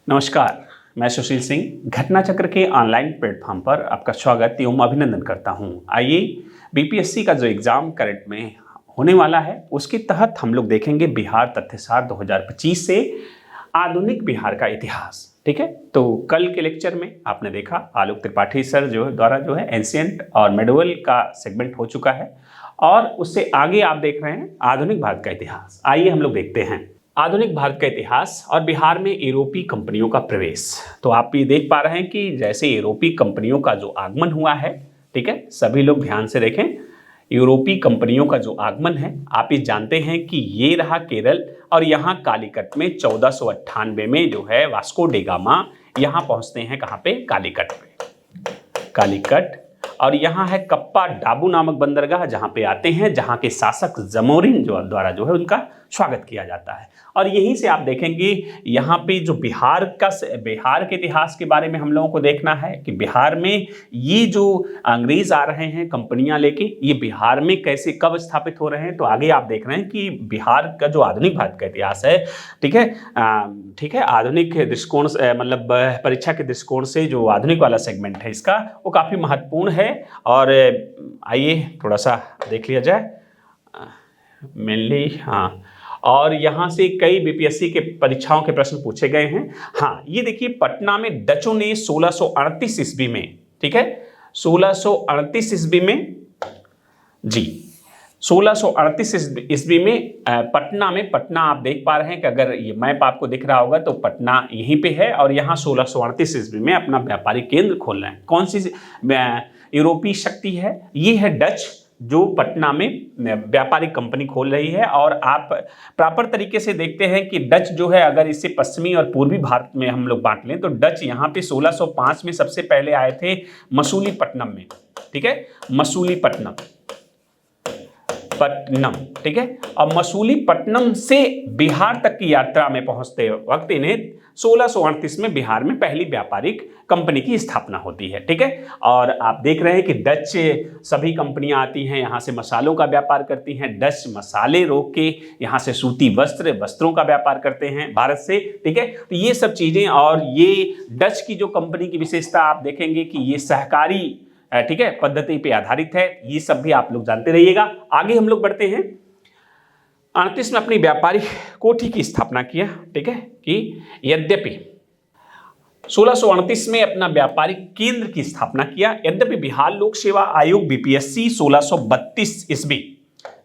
नमस्कार, मैं सुशील सिंह घटना चक्र के ऑनलाइन प्लेटफॉर्म पर आपका स्वागत एवं अभिनंदन करता हूं। आइए बीपीएससी का जो एग्जाम करंट में होने वाला है उसके तहत हम लोग देखेंगे बिहार तथ्यसार 2025 से आधुनिक बिहार का इतिहास। ठीक है, तो कल के लेक्चर में आपने देखा आलोक त्रिपाठी सर द्वारा एंशिएंट और मेडोवल का सेगमेंट हो चुका है और उससे आगे आप देख रहे हैं आधुनिक भारत का इतिहास। आइए हम लोग देखते हैं आधुनिक भारत का इतिहास और बिहार में यूरोपीय कंपनियों का प्रवेश। तो आप ये देख पा रहे हैं कि जैसे यूरोपीय कंपनियों का जो आगमन हुआ है, ठीक है, सभी लोग ध्यान से देखें। यूरोपीय कंपनियों का जो आगमन है, आप ये जानते हैं कि ये रहा केरल और यहाँ कालीकट में 1498 में जो है वास्को डी गामा यहाँ पहुँचते हैं। कहाँ पे? कालीकट पे, कालीकट। और यहाँ है कप्पा डाबू नामक बंदरगाह जहाँ पे आते हैं, जहाँ के शासक जमोरिन द्वारा उनका स्वागत किया जाता है। और यहीं से आप देखेंगे यहाँ पे जो बिहार के इतिहास के बारे में हम लोगों को देखना है कि बिहार में ये जो अंग्रेज आ रहे हैं कंपनियां लेके, ये बिहार में कैसे कब स्थापित हो रहे हैं। तो आगे आप देख रहे हैं कि बिहार का जो आधुनिक भारत का इतिहास है, ठीक है, आधुनिक दृष्टिकोण मतलब परीक्षा के दृष्टिकोण से जो आधुनिक वाला सेगमेंट है इसका, वो काफ़ी महत्वपूर्ण है। और आइए थोड़ा सा देख लिया जाए मेनली। हाँ, और यहाँ से कई बीपीएससी के परीक्षाओं के प्रश्न पूछे गए हैं। हाँ, ये देखिए पटना में डचों ने 1638 ईस्वी में, ठीक है, 1638 ईस्वी में जी 1638 ईस्वी में पटना आप देख पा रहे हैं कि अगर ये मैप आपको दिख रहा होगा तो पटना यहीं पे है और यहाँ 1638 ईस्वी में अपना व्यापारिक केंद्र खोल रहे हैं। कौन सी यूरोपीय शक्ति है? ये है डच, जो पटना में व्यापारिक कंपनी खोल रही है। और आप प्रॉपर तरीके से देखते हैं कि डच जो है, अगर इसे पश्चिमी और पूर्वी भारत में हम लोग बांट लें तो डच यहाँ पे 1605 में सबसे पहले आए थे मसूलीपट्टनम में, ठीक है, मसूलीपट्टनम, ठीक है। और मसूलीपट्टनम से बिहार तक की यात्रा में पहुंचते वक्त इन्हें 1638 में बिहार में पहली व्यापारिक कंपनी की स्थापना होती है, ठीक है। और आप देख रहे हैं कि डच सभी कंपनियां आती हैं, यहाँ से मसालों का व्यापार करती हैं। डच मसाले रोक के यहाँ से सूती वस्त्रों का व्यापार करते हैं भारत से, ठीक है। तो ये सब चीजें, और ये डच की जो कंपनी की विशेषता आप देखेंगे कि ये सहकारी, ठीक है, पद्धति पे आधारित है। ये सब भी आप लोग जानते रहिएगा। आगे हम लोग बढ़ते हैं। 38 में अपनी व्यापारिक कोठी की स्थापना किया, ठीक है, कि यद्यपि 1638 में अपना व्यापारिक केंद्र की स्थापना किया। यद्यपि बिहार लोक सेवा आयोग बीपीएससी 1632 ईस्वी,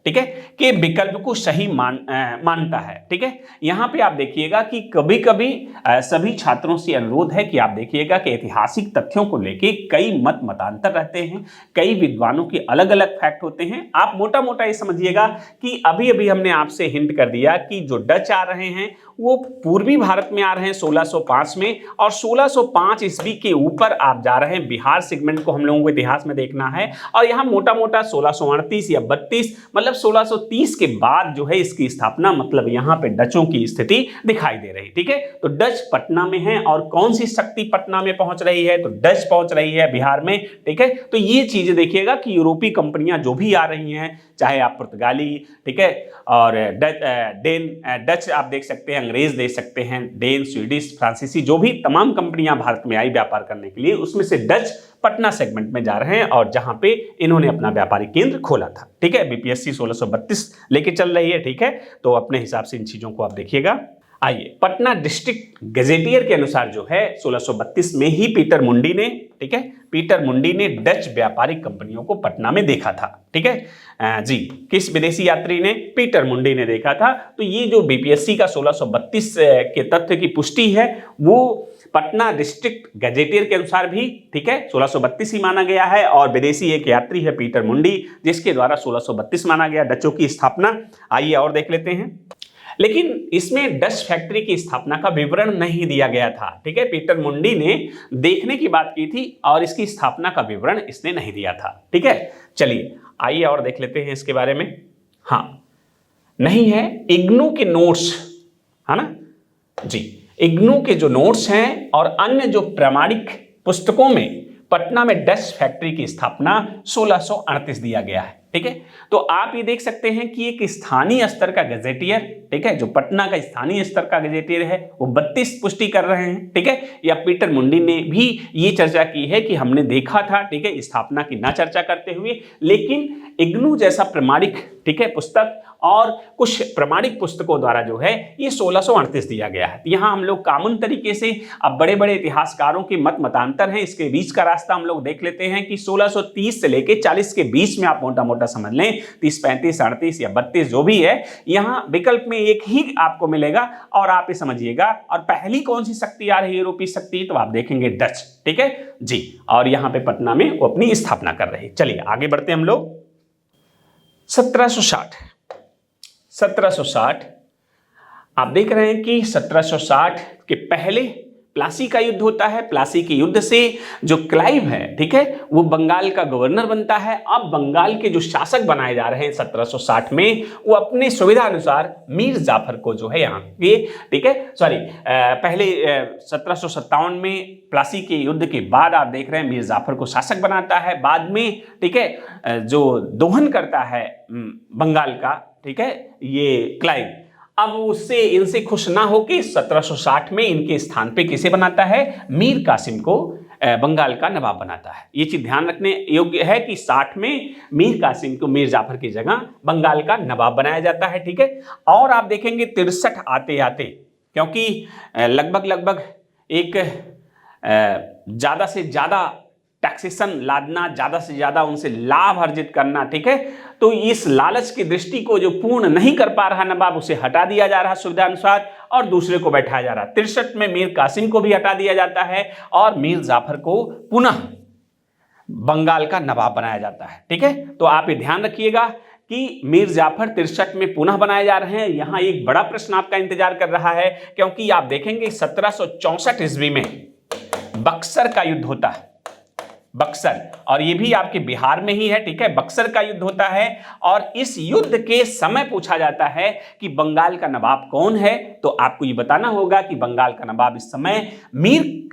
ठीक है, के विकल्प को सही मानता है, ठीक है। यहाँ पे आप देखिएगा कि कभी कभी सभी छात्रों से अनुरोध है कि आप देखिएगा कि ऐतिहासिक तथ्यों को लेके कई मतांतर रहते हैं, कई विद्वानों के अलग अलग फैक्ट होते हैं। आप मोटा मोटा ये समझिएगा कि अभी अभी हमने आपसे हिंट कर दिया कि जो डच आ रहे हैं वो पूर्वी भारत में आ रहे हैं 1605 में, और 1605 ईस्वी के ऊपर आप जा रहे हैं। बिहार सेगमेंट को हम लोगों को इतिहास में देखना है। और यहाँ मोटा मोटा 1638 या 32 मतलब 1630 के बाद जो है इसकी स्थापना, मतलब यहाँ पे डचों की स्थिति दिखाई दे रही, ठीक है। तो डच पटना में है, और कौन सी शक्ति पटना में पहुंच रही है? तो डच पहुंच रही है बिहार में, ठीक है। तो ये चीजें देखिएगा कि यूरोपीय कंपनियां जो भी आ रही हैं, चाहे आप पुर्तगाली, ठीक है, और डच आप देख सकते हैं, अंग्रेज देख सकते हैं, डेन, स्वीडिश, फ्रांसीसी, जो भी तमाम कंपनियां भारत में आई व्यापार करने के लिए, उसमें से डच पटना सेगमेंट में जा रहे हैं और जहां पे इन्होंने अपना व्यापारिक केंद्र खोला था, ठीक है। बीपीएससी 1632 लेके चल रही है, ठीक है। तो अपने हिसाब से इन चीजों को आप देखिएगा। आइए, पटना डिस्ट्रिक्ट गजेटियर के अनुसार जो है 1632 में ही पीटर मुंडी ने, ठीक है, पीटर मुंडी ने डच व्यापारिक कंपनियों को पटना में देखा था, ठीक है जी। किस विदेशी यात्री ने? पीटर मुंडी ने देखा था। तो ये जो बीपीएससी का 1632 के तथ्य की पुष्टि है वो पटना डिस्ट्रिक्ट गजेटियर के अनुसार भी, ठीक है, 1632 ही माना गया है। और विदेशी एक यात्री है पीटर मुंडी, जिसके द्वारा 1632 माना गया डचों की स्थापना। आइए और देख लेते हैं। लेकिन इसमें डच फैक्ट्री की स्थापना का विवरण नहीं दिया गया था, ठीक है। पीटर मुंडी ने देखने की बात की थी और इसकी स्थापना का विवरण इसने नहीं दिया था, ठीक है। चलिए आइए और देख लेते हैं इसके बारे में। हाँ, नहीं है, इग्नू के नोट्स, है ना जी, इग्नू के जो नोट्स हैं और अन्य जो प्रामाणिक पुस्तकों में पटना में डच फैक्ट्री की स्थापना 1638 दिया गया है, ठीक है। तो आप ये देख सकते हैं कि एक स्थानीय स्तर का गजेटियर, ठीक है, जो पटना का स्थानीय स्तर का गजेटियर है, वो 32 पुष्टि कर रहे हैं, ठीक है। या पीटर मुंडी ने भी ये चर्चा की है कि हमने देखा था, ठीक है, स्थापना की ना चर्चा करते हुए, लेकिन इग्नू जैसा प्रमाणिक, ठीक है, पुस्तक और कुछ प्रमाणिक पुस्तकों द्वारा जो है ये 1638 दिया गया है। यहाँ हम लोग कॉमन तरीके से, अब बड़े बड़े इतिहासकारों के मत मतांतर हैं, इसके बीच का रास्ता हम लोग देख लेते हैं कि 1630 से लेके 40 के बीच में आप मोटा मोटा समझ लें, 30, 35, 38 या 32 जो भी है, यहाँ विकल्प में एक ही आपको मिलेगा और आप ये समझिएगा। और पहली कौन सी शक्ति आ रही है, यूरोपीय शक्ति, तो आप देखेंगे डच, ठीक है जी। और यहाँ पे पटना में वो अपनी स्थापना कर रहे हैं। चलिए आगे बढ़ते हैं हम लोग। 1760 आप देख रहे हैं कि 1760 के पहले प्लासी का युद्ध होता है। प्लासी के युद्ध से जो क्लाइव है, ठीक है, वो बंगाल का गवर्नर बनता है। अब बंगाल के जो शासक बनाए जा रहे हैं 1760 में, वो अपने सुविधा अनुसार मीर जाफर को जो है यहाँ ये, ठीक है, पहले 1757 में प्लासी के युद्ध के बाद आप देख रहे हैं मीर जाफर को शासक बनाता है। बाद में, ठीक है, जो दोहन करता है बंगाल का, ठीक है, ये क्लाइव, अब उससे इनसे खुश ना होकर 1760 में इनके स्थान पे किसे बनाता है, मीर कासिम को बंगाल का नवाब बनाता है। ये चीज ध्यान रखने योग्य है कि 60 में मीर कासिम को मीर जाफर की जगह बंगाल का नवाब बनाया जाता है, ठीक है। और आप देखेंगे 63 आते आते, क्योंकि लगभग एक ज्यादा से ज्यादा टैक्सेशन लादना, ज्यादा से ज्यादा उनसे लाभ अर्जित करना, ठीक है, तो इस लालच की दृष्टि को जो पूर्ण नहीं कर पा रहा नवाब, उसे हटा दिया जा रहा सुविधा अनुसार और दूसरे को बैठाया जा रहा। 63 में मीर कासिम को भी हटा दिया जाता है और मीर जाफर को पुनः बंगाल का नवाब बनाया जाता है, ठीक है। तो आप ये ध्यान रखिएगा कि मीर जाफर 63 में पुनः बनाए जा रहे हैं। यहां एक बड़ा प्रश्न आपका इंतजार कर रहा है, क्योंकि आप देखेंगे 1764 ईस्वी में बक्सर का युद्ध होता है, बक्सर, और ये भी आपके बिहार में ही है, ठीक है। बक्सर का युद्ध होता है और इस युद्ध के समय पूछा जाता है कि बंगाल का नवाब कौन है, तो आपको ये बताना होगा कि बंगाल का नवाब इस समय मीर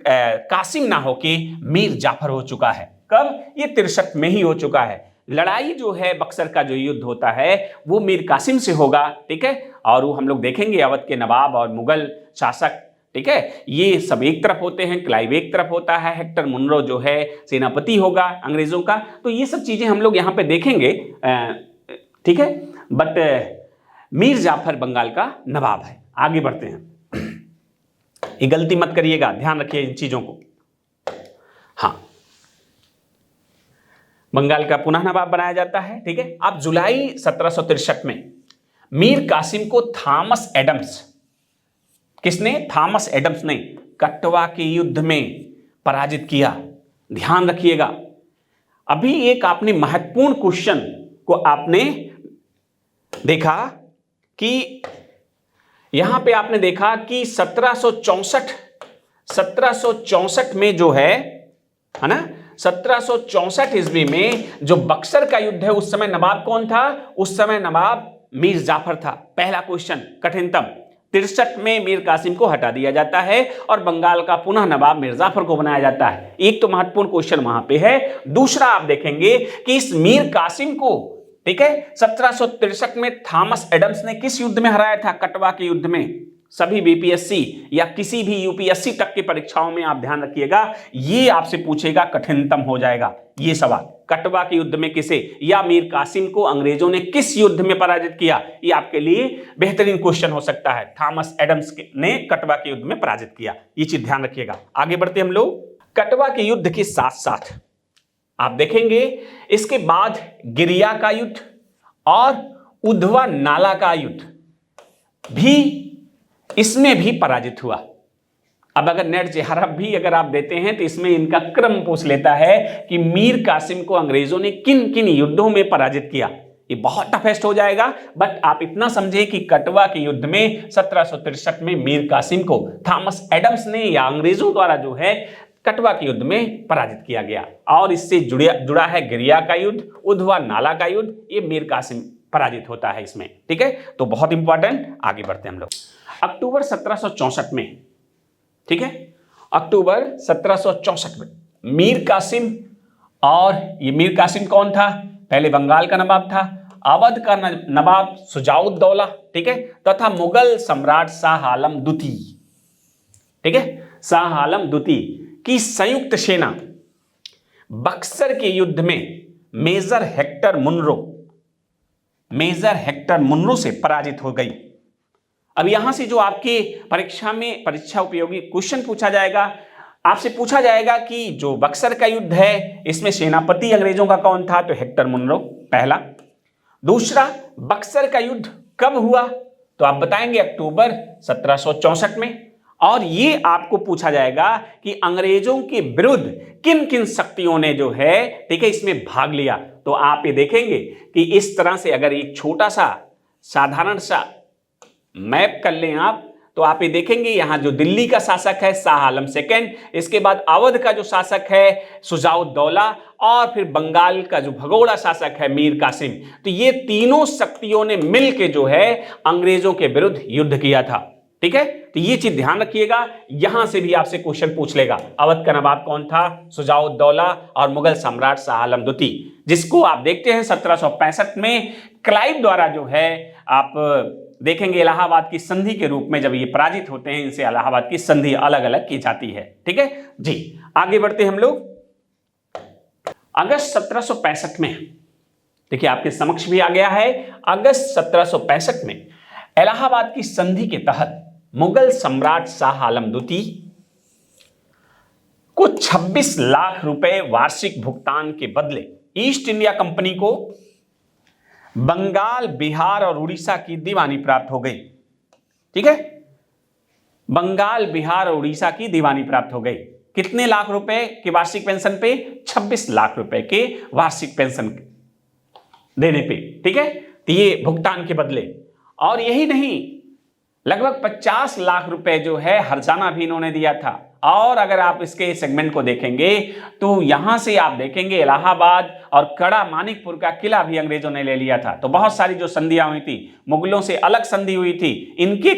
कासिम ना होके मीर जाफर हो चुका है। कब? ये 63 में ही हो चुका है। लड़ाई जो है बक्सर का जो युद्ध होता है वो मीर कासिम से होगा, ठीक है। और वो हम लोग देखेंगे अवध के नवाब और मुगल शासक, ठीक है, ये सब एक तरफ होते हैं, क्लाइव एक तरफ होता है, हेक्टर मुनरो जो है सेनापति होगा अंग्रेजों का। तो ये सब चीजें हम लोग यहाँ पे देखेंगे, ठीक है। बट मीर जाफर बंगाल का नवाब है। आगे बढ़ते हैं, ये गलती मत करिएगा, ध्यान रखिए इन चीजों को। हाँ, बंगाल का पुनः नवाब बनाया जाता है, ठीक है। अब जुलाई 1763 में मीर कासिम को थॉमस एडम्स, किसने? थॉमस एडम्स ने कटवा के युद्ध में पराजित किया। ध्यान रखिएगा, अभी एक आपने महत्वपूर्ण क्वेश्चन को आपने देखा कि यहां पे आपने देखा कि 1764 में जो है ना, 1764 ईस्वी में जो बक्सर का युद्ध है, उस समय नवाब कौन था? उस समय नवाब मीर जाफर था। पहला क्वेश्चन कठिनतम। 63 में मीर कासिम को हटा दिया जाता है और बंगाल का पुनः नवाब मीर जाफर को बनाया जाता है। एक तो महत्वपूर्ण क्वेश्चन वहां पे है। दूसरा आप देखेंगे कि इस मीर कासिम को, ठीक है, 1763 में थॉमस एडम्स ने किस युद्ध में हराया था? कटवा के युद्ध में। सभी बीपीएससी या किसी भी यूपीएससी तक की परीक्षाओं में आप ध्यान रखिएगा, ये आपसे पूछेगा, कठिनतम हो जाएगा ये सवाल। कटवा के युद्ध में किसे या मीर कासिम को अंग्रेजों ने किस युद्ध में पराजित किया? ये आपके लिए बेहतरीन क्वेश्चन हो सकता है। थॉमस एडम्स ने कटवा के युद्ध में पराजित किया, ये चीज ध्यान रखिएगा। आगे बढ़ते हम लोग। कटवा के युद्ध के साथ साथ आप देखेंगे इसके बाद गिरिया का युद्ध और उधवा नाला का युद्ध भी, इसमें भी पराजित हुआ। अब अगर नेट चेहरा भी अगर आप देते हैं तो इसमें इनका क्रम पूछ लेता है कि मीर कासिम को अंग्रेजों ने किन किन युद्धों में पराजित किया। ये बहुत टफेस्ट हो जाएगा, बट आप इतना समझे कि कटवा के युद्ध में 1763 में मीर कासिम को थॉमस एडम्स ने या अंग्रेजों द्वारा जो है कटवा के युद्ध में पराजित किया गया। और इससे जुड़ा है गिरिया का युद्ध, उधवा नाला का युद्ध, ये मीर कासिम पराजित होता है इसमें, ठीक है। तो बहुत इंपॉर्टेंट। आगे बढ़ते हैं हम लोग। अक्टूबर 1764 में, ठीक है, अक्टूबर 1764 में मीर कासिम, और ये मीर कासिम कौन था? पहले बंगाल का नवाब था, अवध का नवाब शुजाउद्दौला, ठीक है, तथा मुगल सम्राट शाह आलम द्वितीय, ठीक है, शाह आलम द्वितीय की संयुक्त सेना बक्सर के युद्ध में मेजर हेक्टर मुनरो से पराजित हो गई। अब यहां से जो आपके परीक्षा उपयोगी क्वेश्चन पूछा जाएगा, आपसे पूछा जाएगा कि जो बक्सर का युद्ध है इसमें सेनापति अंग्रेजों का कौन था, तो हेक्टर मुनरो पहला। दूसरा, बक्सर का युद्ध कब हुआ, तो आप बताएंगे अक्टूबर 1764 में। और ये आपको पूछा जाएगा कि अंग्रेजों के विरुद्ध किन किन शक्तियों ने जो है, ठीक है, इसमें भाग लिया। तो आप ये देखेंगे कि इस तरह से अगर एक छोटा सा साधारण सा मैप कर लें आप, तो आप ये देखेंगे यहां जो दिल्ली का शासक है शाह आलम सेकेंड, इसके बाद अवध का जो शासक है शुजाउद्दौला, और फिर बंगाल का जो भगोड़ा शासक है मीर कासिम। तो ये तीनों शक्तियों ने मिलकर जो है अंग्रेजों के विरुद्ध युद्ध किया था, ठीक है। तो ये चीज ध्यान रखिएगा, यहां से भी आपसे क्वेश्चन पूछ लेगा। अवध का नवाब कौन था, शुजाउद्दौला, और मुगल सम्राट शाह आलम द्वितीय, जिसको आप देखते हैं 1765 में क्लाइव द्वारा जो है आप देखेंगे इलाहाबाद की संधि के रूप में, जब ये पराजित होते हैं इनसे इलाहाबाद की संधि अलग अलग की जाती है, ठीक है जी। आगे बढ़ते हैं हम लोग। अगस्त 1765 में, देखिए आपके समक्ष भी आ गया है, अगस्त 1765 में इलाहाबाद की संधि के तहत मुगल सम्राट शाह आलम द्वितीय को 26 लाख रुपए वार्षिक भुगतान के बदले ईस्ट इंडिया कंपनी को बंगाल, बिहार और उड़ीसा की दीवानी प्राप्त हो गई, ठीक है। बंगाल, बिहार और उड़ीसा की दीवानी प्राप्त हो गई। कितने लाख रुपए के वार्षिक पेंशन पे, 26 लाख रुपए के वार्षिक पेंशन देने पे, ठीक है। तो ये भुगतान के बदले, और यही नहीं, लगभग 50 लाख रुपए जो है हर्जाना भी इन्होंने दिया था। और अगर आप इसके सेगमेंट को देखेंगे तो यहां से आप देखेंगे इलाहाबाद और कड़ा मानिकपुर का किला भी अंग्रेजों ने ले लिया था। तो बहुत सारी जो संधियां हुई थी, मुगलों से अलग संधि हुई थी, इनके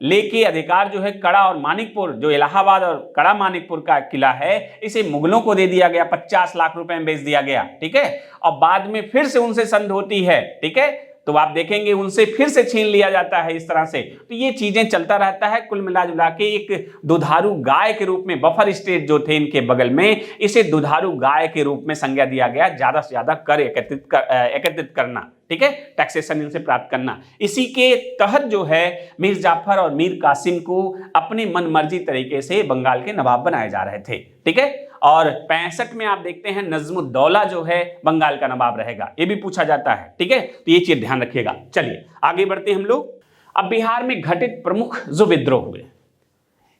लेके अधिकार जो है कड़ा और मानिकपुर, जो इलाहाबाद और कड़ा मानिकपुर का किला है, इसे मुगलों को दे दिया गया, 50 लाख रुपए में बेच दिया गया, ठीक है। और बाद में फिर से उनसे संधि होती है, ठीक है, तो आप देखेंगे उनसे फिर से छीन लिया जाता है इस तरह से। तो ये चीजें चलता रहता है। कुल मिला जुला के एक दुधारू गाय के रूप में बफर स्टेट जो थे इनके बगल में, इसे दुधारू गाय के रूप में संज्ञा दिया गया, ज्यादा से ज्यादा कर एकत्रित करना, ठीक है, टैक्सेशन इनसे प्राप्त करना। इसी के तहत जो है मीर जाफर और मीर कासिम को अपनी मनमर्जी तरीके से बंगाल के नवाब बनाए जा रहे थे, ठीक है। और 65 में आप देखते हैं नजमुद्दौला जो है बंगाल का नवाब रहेगा, ये भी पूछा जाता है, ठीक है। तो ये चीज ध्यान रखिएगा। चलिए आगे बढ़ते हैं हम लोग। अब बिहार में घटित प्रमुख जो विद्रोह हुए,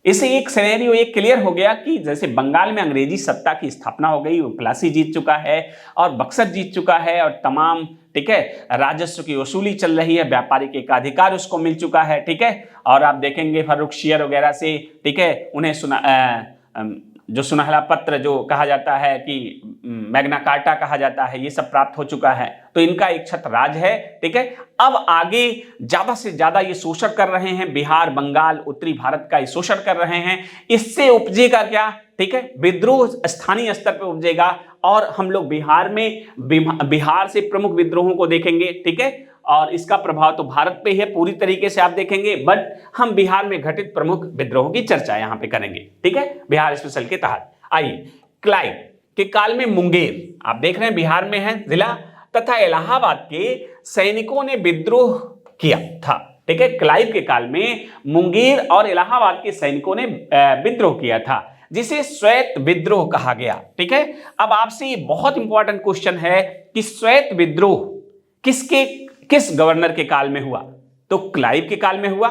इसे एक सिनेरियो एक क्लियर हो गया कि जैसे बंगाल में अंग्रेजी सत्ता की स्थापना हो गई, वो प्लासी जीत चुका है और बक्सर जीत चुका है, और तमाम, ठीक है, राजस्व की वसूली चल रही है, व्यापारिक एकाधिकार उसको मिल चुका है, ठीक है। और आप देखेंगे फर्रुखशियर वगैरह से, ठीक है, उन्हें जो सुनहरा पत्र जो कहा जाता है कि मैग्ना कार्टा कहा जाता है, ये सब प्राप्त हो चुका है। तो इनका एक छत्र राज है, ठीक है। अब आगे ज्यादा से ज्यादा ये शोषण कर रहे हैं, बिहार, बंगाल, उत्तरी भारत का ये शोषण कर रहे हैं। इससे उपजेगा क्या, ठीक है, विद्रोह स्थानीय स्तर पर उपजेगा। और हम लोग बिहार से प्रमुख विद्रोहों को देखेंगे, ठीक है, और इसका प्रभाव तो भारत पे है पूरी तरीके से आप देखेंगे, बट हम बिहार में घटित प्रमुख विद्रोहों की चर्चा यहां पे करेंगे, ठीक है, बिहार स्पेशल के तहत। आइए, क्लाइव के काल में मुंगेर, आप देख रहे हैं बिहार में है जिला, तथा इलाहाबाद के सैनिकों ने विद्रोह किया था, ठीक है। क्लाइव के काल में मुंगेर और इलाहाबाद के सैनिकों ने विद्रोह किया था, जिसे श्वेत विद्रोह कहा गया, ठीक है। अब आपसे बहुत इंपॉर्टेंट क्वेश्चन है कि श्वेत विद्रोह किस गवर्नर के काल में हुआ, तो क्लाइव के काल में हुआ।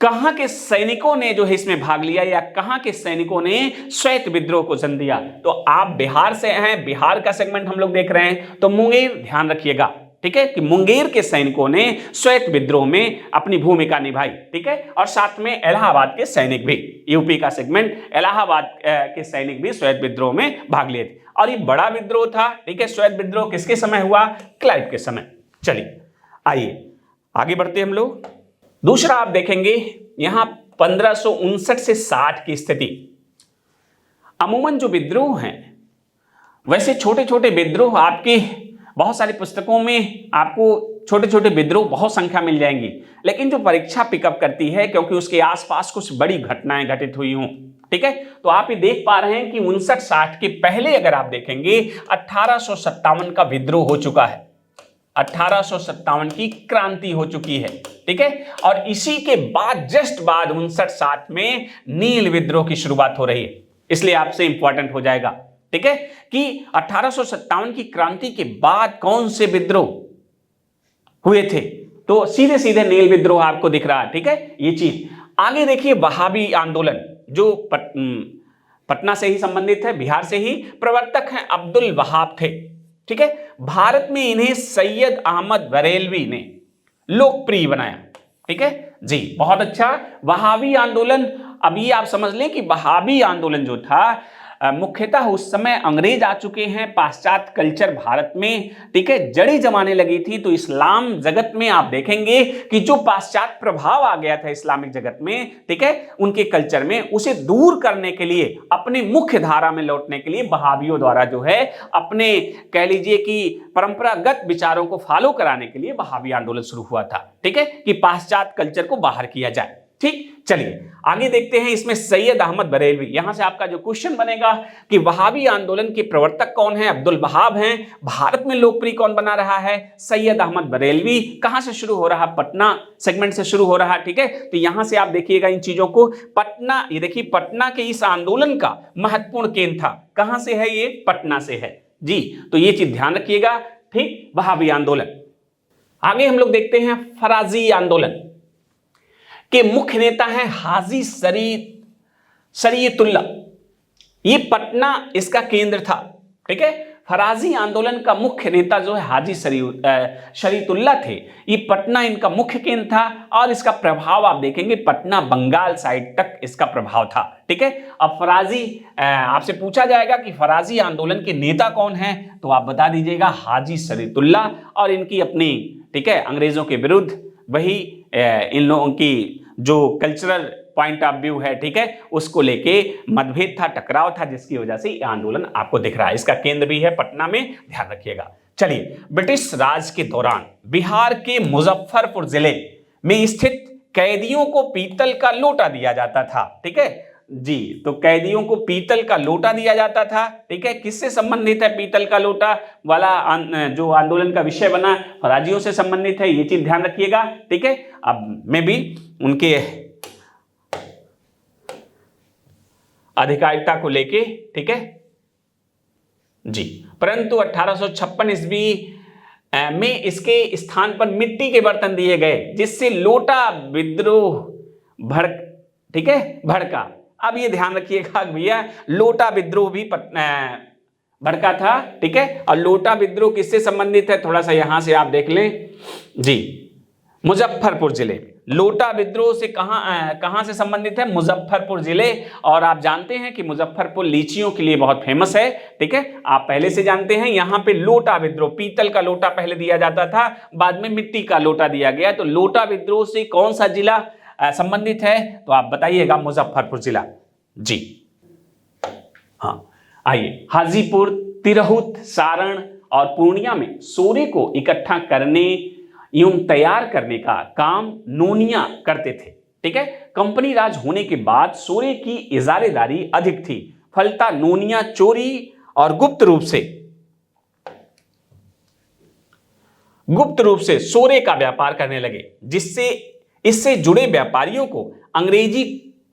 कहां के सैनिकों ने जो है इसमें भाग लिया, या कहां के सैनिकों ने श्वेत विद्रोह को जन्म दिया, तो आप बिहार से हैं, बिहार का सेगमेंट हम लोग देख रहे हैं, तो मुंगेर ध्यान रखिएगा, ठीक है, कि मुंगेर के सैनिकों ने श्वेत विद्रोह में अपनी भूमिका निभाई, ठीक है। और साथ में इलाहाबाद के सैनिक भी, यूपी का सेगमेंट, इलाहाबाद के सैनिक भी श्वेत विद्रोह में भाग लिए थे। और ये बड़ा विद्रोह था, ठीक है। श्वेत विद्रोह किसके समय हुआ, क्लाइव के समय। चलिए आइए आगे बढ़ते हैं हम लोग। दूसरा आप देखेंगे यहां 1559 से 60 की स्थिति। अमूमन जो विद्रोह हैं, वैसे छोटे छोटे विद्रोह आपके बहुत सारी पुस्तकों में आपको छोटे छोटे विद्रोह बहुत संख्या मिल जाएंगी, लेकिन जो परीक्षा पिकअप करती है क्योंकि उसके आसपास कुछ बड़ी घटनाएं घटित हुई हों, ठीक है, तो आप ये देख पा रहे हैं कि 59-60 के पहले अगर आप देखेंगे 1857 का विद्रोह हो चुका है, 1857 की क्रांति हो चुकी है, ठीक है, और इसी के बाद जस्ट बाद 59-60 में नील विद्रोह की शुरुआत हो रही है। इसलिए आपसे इंपॉर्टेंट हो जाएगा, ठीक है, कि 1857 की क्रांति के बाद कौन से विद्रोह हुए थे, तो सीधे सीधे नील विद्रोह आपको दिख रहा है, ठीक है, ये चीज। आगे देखिए वहाबी आंदोलन, जो पटना से ही संबंधित है, बिहार से ही, प्रवर्तक हैं अब्दुल वहाब थे, ठीक है। भारत में इन्हें सैयद अहमद बरेलवी ने लोकप्रिय बनाया, ठीक है जी, बहुत अच्छा। वहाबी आंदोलन, अभी आप समझ लें कि वहाबी आंदोलन जो था मुख्यतः उस समय अंग्रेज आ चुके हैं, पाश्चात्य कल्चर भारत में, ठीक है, जड़ी जमाने लगी थी। तो इस्लाम जगत में आप देखेंगे कि जो पाश्चात्य प्रभाव आ गया था इस्लामिक जगत में, ठीक है, उनके कल्चर में, उसे दूर करने के लिए, अपने मुख्य धारा में लौटने के लिए वहाबियों द्वारा जो है अपने कह लीजिए कि परंपरागत विचारों को फॉलो कराने के लिए वहाबी आंदोलन शुरू हुआ था, ठीक है, कि पाश्चात्य कल्चर को बाहर किया जाए। ठीक, चलिए आगे देखते हैं। इसमें सैयद अहमद बरेलवी, यहां से आपका जो क्वेश्चन बनेगा कि वहाबी आंदोलन के प्रवर्तक कौन है, अब्दुल वहाब हैं। भारत में लोकप्रिय कौन बना रहा है, सैयद अहमद बरेलवी। कहां से शुरू हो रहा, पटना सेगमेंट से शुरू हो रहा, ठीक है। तो यहां से आप देखिएगा इन चीजों को, पटना, ये देखिए पटना के इस आंदोलन का महत्वपूर्ण केंद्र था। कहां से है ये, पटना से है जी, तो ये चीज ध्यान रखिएगा, ठीक, वहाबी आंदोलन। आगे हम लोग देखते हैं फराजी आंदोलन के मुख्य नेता हैं हाजी शरीयतुल्लाह। ये पटना इसका केंद्र था, ठीक है। फराजी आंदोलन का मुख्य नेता जो है हाजी शरीयतुल्लाह थे। ये पटना इनका मुख्य केंद्र था और इसका प्रभाव आप देखेंगे पटना बंगाल साइड तक इसका प्रभाव था, ठीक है। अब फराजी, आपसे पूछा जाएगा कि फराजी आंदोलन के नेता कौन है, तो आप बता दीजिएगा हाजी शरीयतुल्लाह। और इनकी अपनी, ठीक है, अंग्रेजों के विरुद्ध वही इन लोगों की जो कल्चरल पॉइंट ऑफ व्यू है, ठीक है, उसको लेके मतभेद था, टकराव था, जिसकी वजह से यह आंदोलन आपको दिख रहा है। इसका केंद्र भी है पटना में, ध्यान रखिएगा। चलिए, ब्रिटिश राज के दौरान बिहार के मुजफ्फरपुर जिले में स्थित कैदियों को पीतल का लोटा दिया जाता था, ठीक है जी। तो कैदियों को पीतल का लोटा दिया जाता था, ठीक है। किससे संबंधित है पीतल का लोटा वाला जो आंदोलन का विषय बना, फराजियों से संबंधित है, ये चीज ध्यान रखिएगा, ठीक है। अब में भी उनके अधिकारिता को लेके, ठीक है जी। परंतु 1856 ईस्वी में इसके स्थान पर मिट्टी के बर्तन दिए गए, जिससे लोटा विद्रोह ठीक है, भड़का। अब ये ध्यान रखिएगा भैया, लोटा विद्रोह भी भड़का था, ठीक है। और लोटा विद्रोह किससे संबंधित है, थोड़ा सा यहां से आप देख लें जी। मुजफ्फरपुर जिले, लोटा विद्रोह से कहां से संबंधित है, मुजफ्फरपुर जिले। और आप जानते हैं कि मुजफ्फरपुर लीचियों के लिए बहुत फेमस है, ठीक है, आप पहले से जानते हैं। यहां पे लोटा विद्रोह, पीतल का लोटा पहले दिया जाता था, बाद में मिट्टी का लोटा दिया गया। तो लोटा विद्रोह से कौन सा जिला संबंधित है, तो आप बताइएगा, मुजफ्फरपुर जिला जी। हाँ, आइए, हाजीपुर, तिरहुत, सारण और पूर्णिया में सोरे को इकट्ठा करने एवं तैयार करने का काम नोनिया करते थे, ठीक है। कंपनी राज होने के बाद सोरे की इजारेदारी अधिक थी, फलता नोनिया चोरी और गुप्त रूप से सोरे का व्यापार करने लगे, जिससे इससे जुड़े व्यापारियों को अंग्रेजी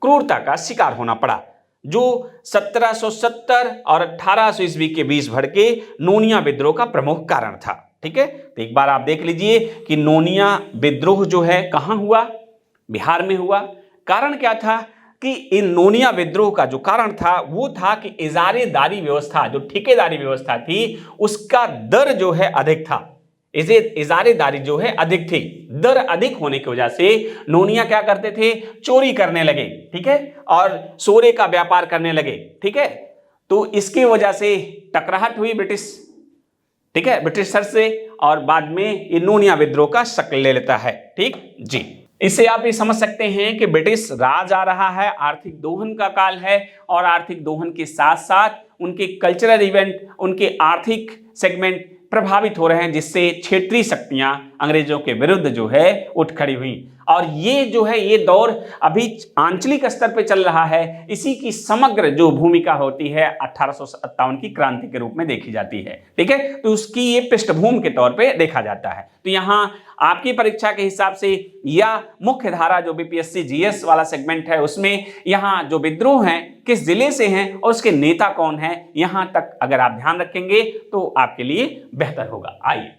क्रूरता का शिकार होना पड़ा, जो 1770 और 1800 ईस्वी के बीच भड़के नोनिया विद्रोह का प्रमुख कारण था, ठीक है। तो एक बार आप देख लीजिए कि नोनिया विद्रोह जो है कहां हुआ, बिहार में हुआ। कारण क्या था कि इन नोनिया विद्रोह का जो कारण था वो था कि इजारेदारी व्यवस्था, जो ठेकेदारी व्यवस्था थी, उसका दर जो है अधिक था। इजारेदारी जो है अधिक थी, दर अधिक होने की वजह से नोनिया क्या करते थे, चोरी करने लगे, ठीक है, और सोरे का व्यापार करने लगे, ठीक है। तो इसकी वजह से टकराहट हुई ठीक है, ब्रिटिशर से, और बाद में ये नोनिया विद्रोह का शक्ल ले लेता है, ठीक जी। इससे आप ये समझ सकते हैं कि ब्रिटिश राज आ रहा है, आर्थिक दोहन का काल है, और आर्थिक दोहन के साथ साथ उनके कल्चरल इवेंट, उनके आर्थिक सेगमेंट, प्रभावित हो रहे हैं, जिससे क्षेत्रीय शक्तियां अंग्रेजों के विरुद्ध जो है उठ खड़ी हुई। और ये जो है ये दौर अभी आंचलिक स्तर पे चल रहा है। इसी की समग्र जो भूमिका होती है 1857 की क्रांति के रूप में देखी जाती है। ठीक है, तो उसकी ये पृष्ठभूमि के तौर पे देखा जाता है। तो यहाँ आपकी परीक्षा के हिसाब से या मुख्य धारा जो बीपीएससी जीएस वाला सेगमेंट है उसमें यहाँ जो विद्रोह हैं किस जिले से हैं और उसके नेता कौन है, यहां तक अगर आप ध्यान रखेंगे तो आपके लिए बेहतर होगा। आइए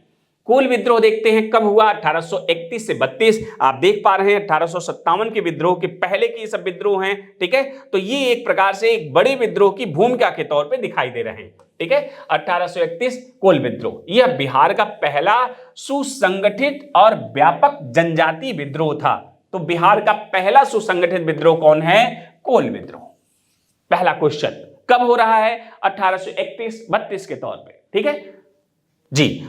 कोल विद्रोह देखते हैं कब हुआ। 1831 से 32 आप देख पा रहे हैं। 1857 के विद्रोह के पहले की सब विद्रोह हैं। ठीक है, तो ये एक प्रकार से एक बड़े विद्रोह की भूमिका के तौर पे दिखाई दे रहे हैं। ठीक है, 1831 कोल विद्रोह यह बिहार का पहला सुसंगठित और व्यापक जनजातीय विद्रोह था। तो बिहार का पहला सुसंगठित विद्रोह कौन है? कोल विद्रोह। पहला क्वेश्चन कब हो रहा है? 1831-32 के तौर पे। ठीक है जी।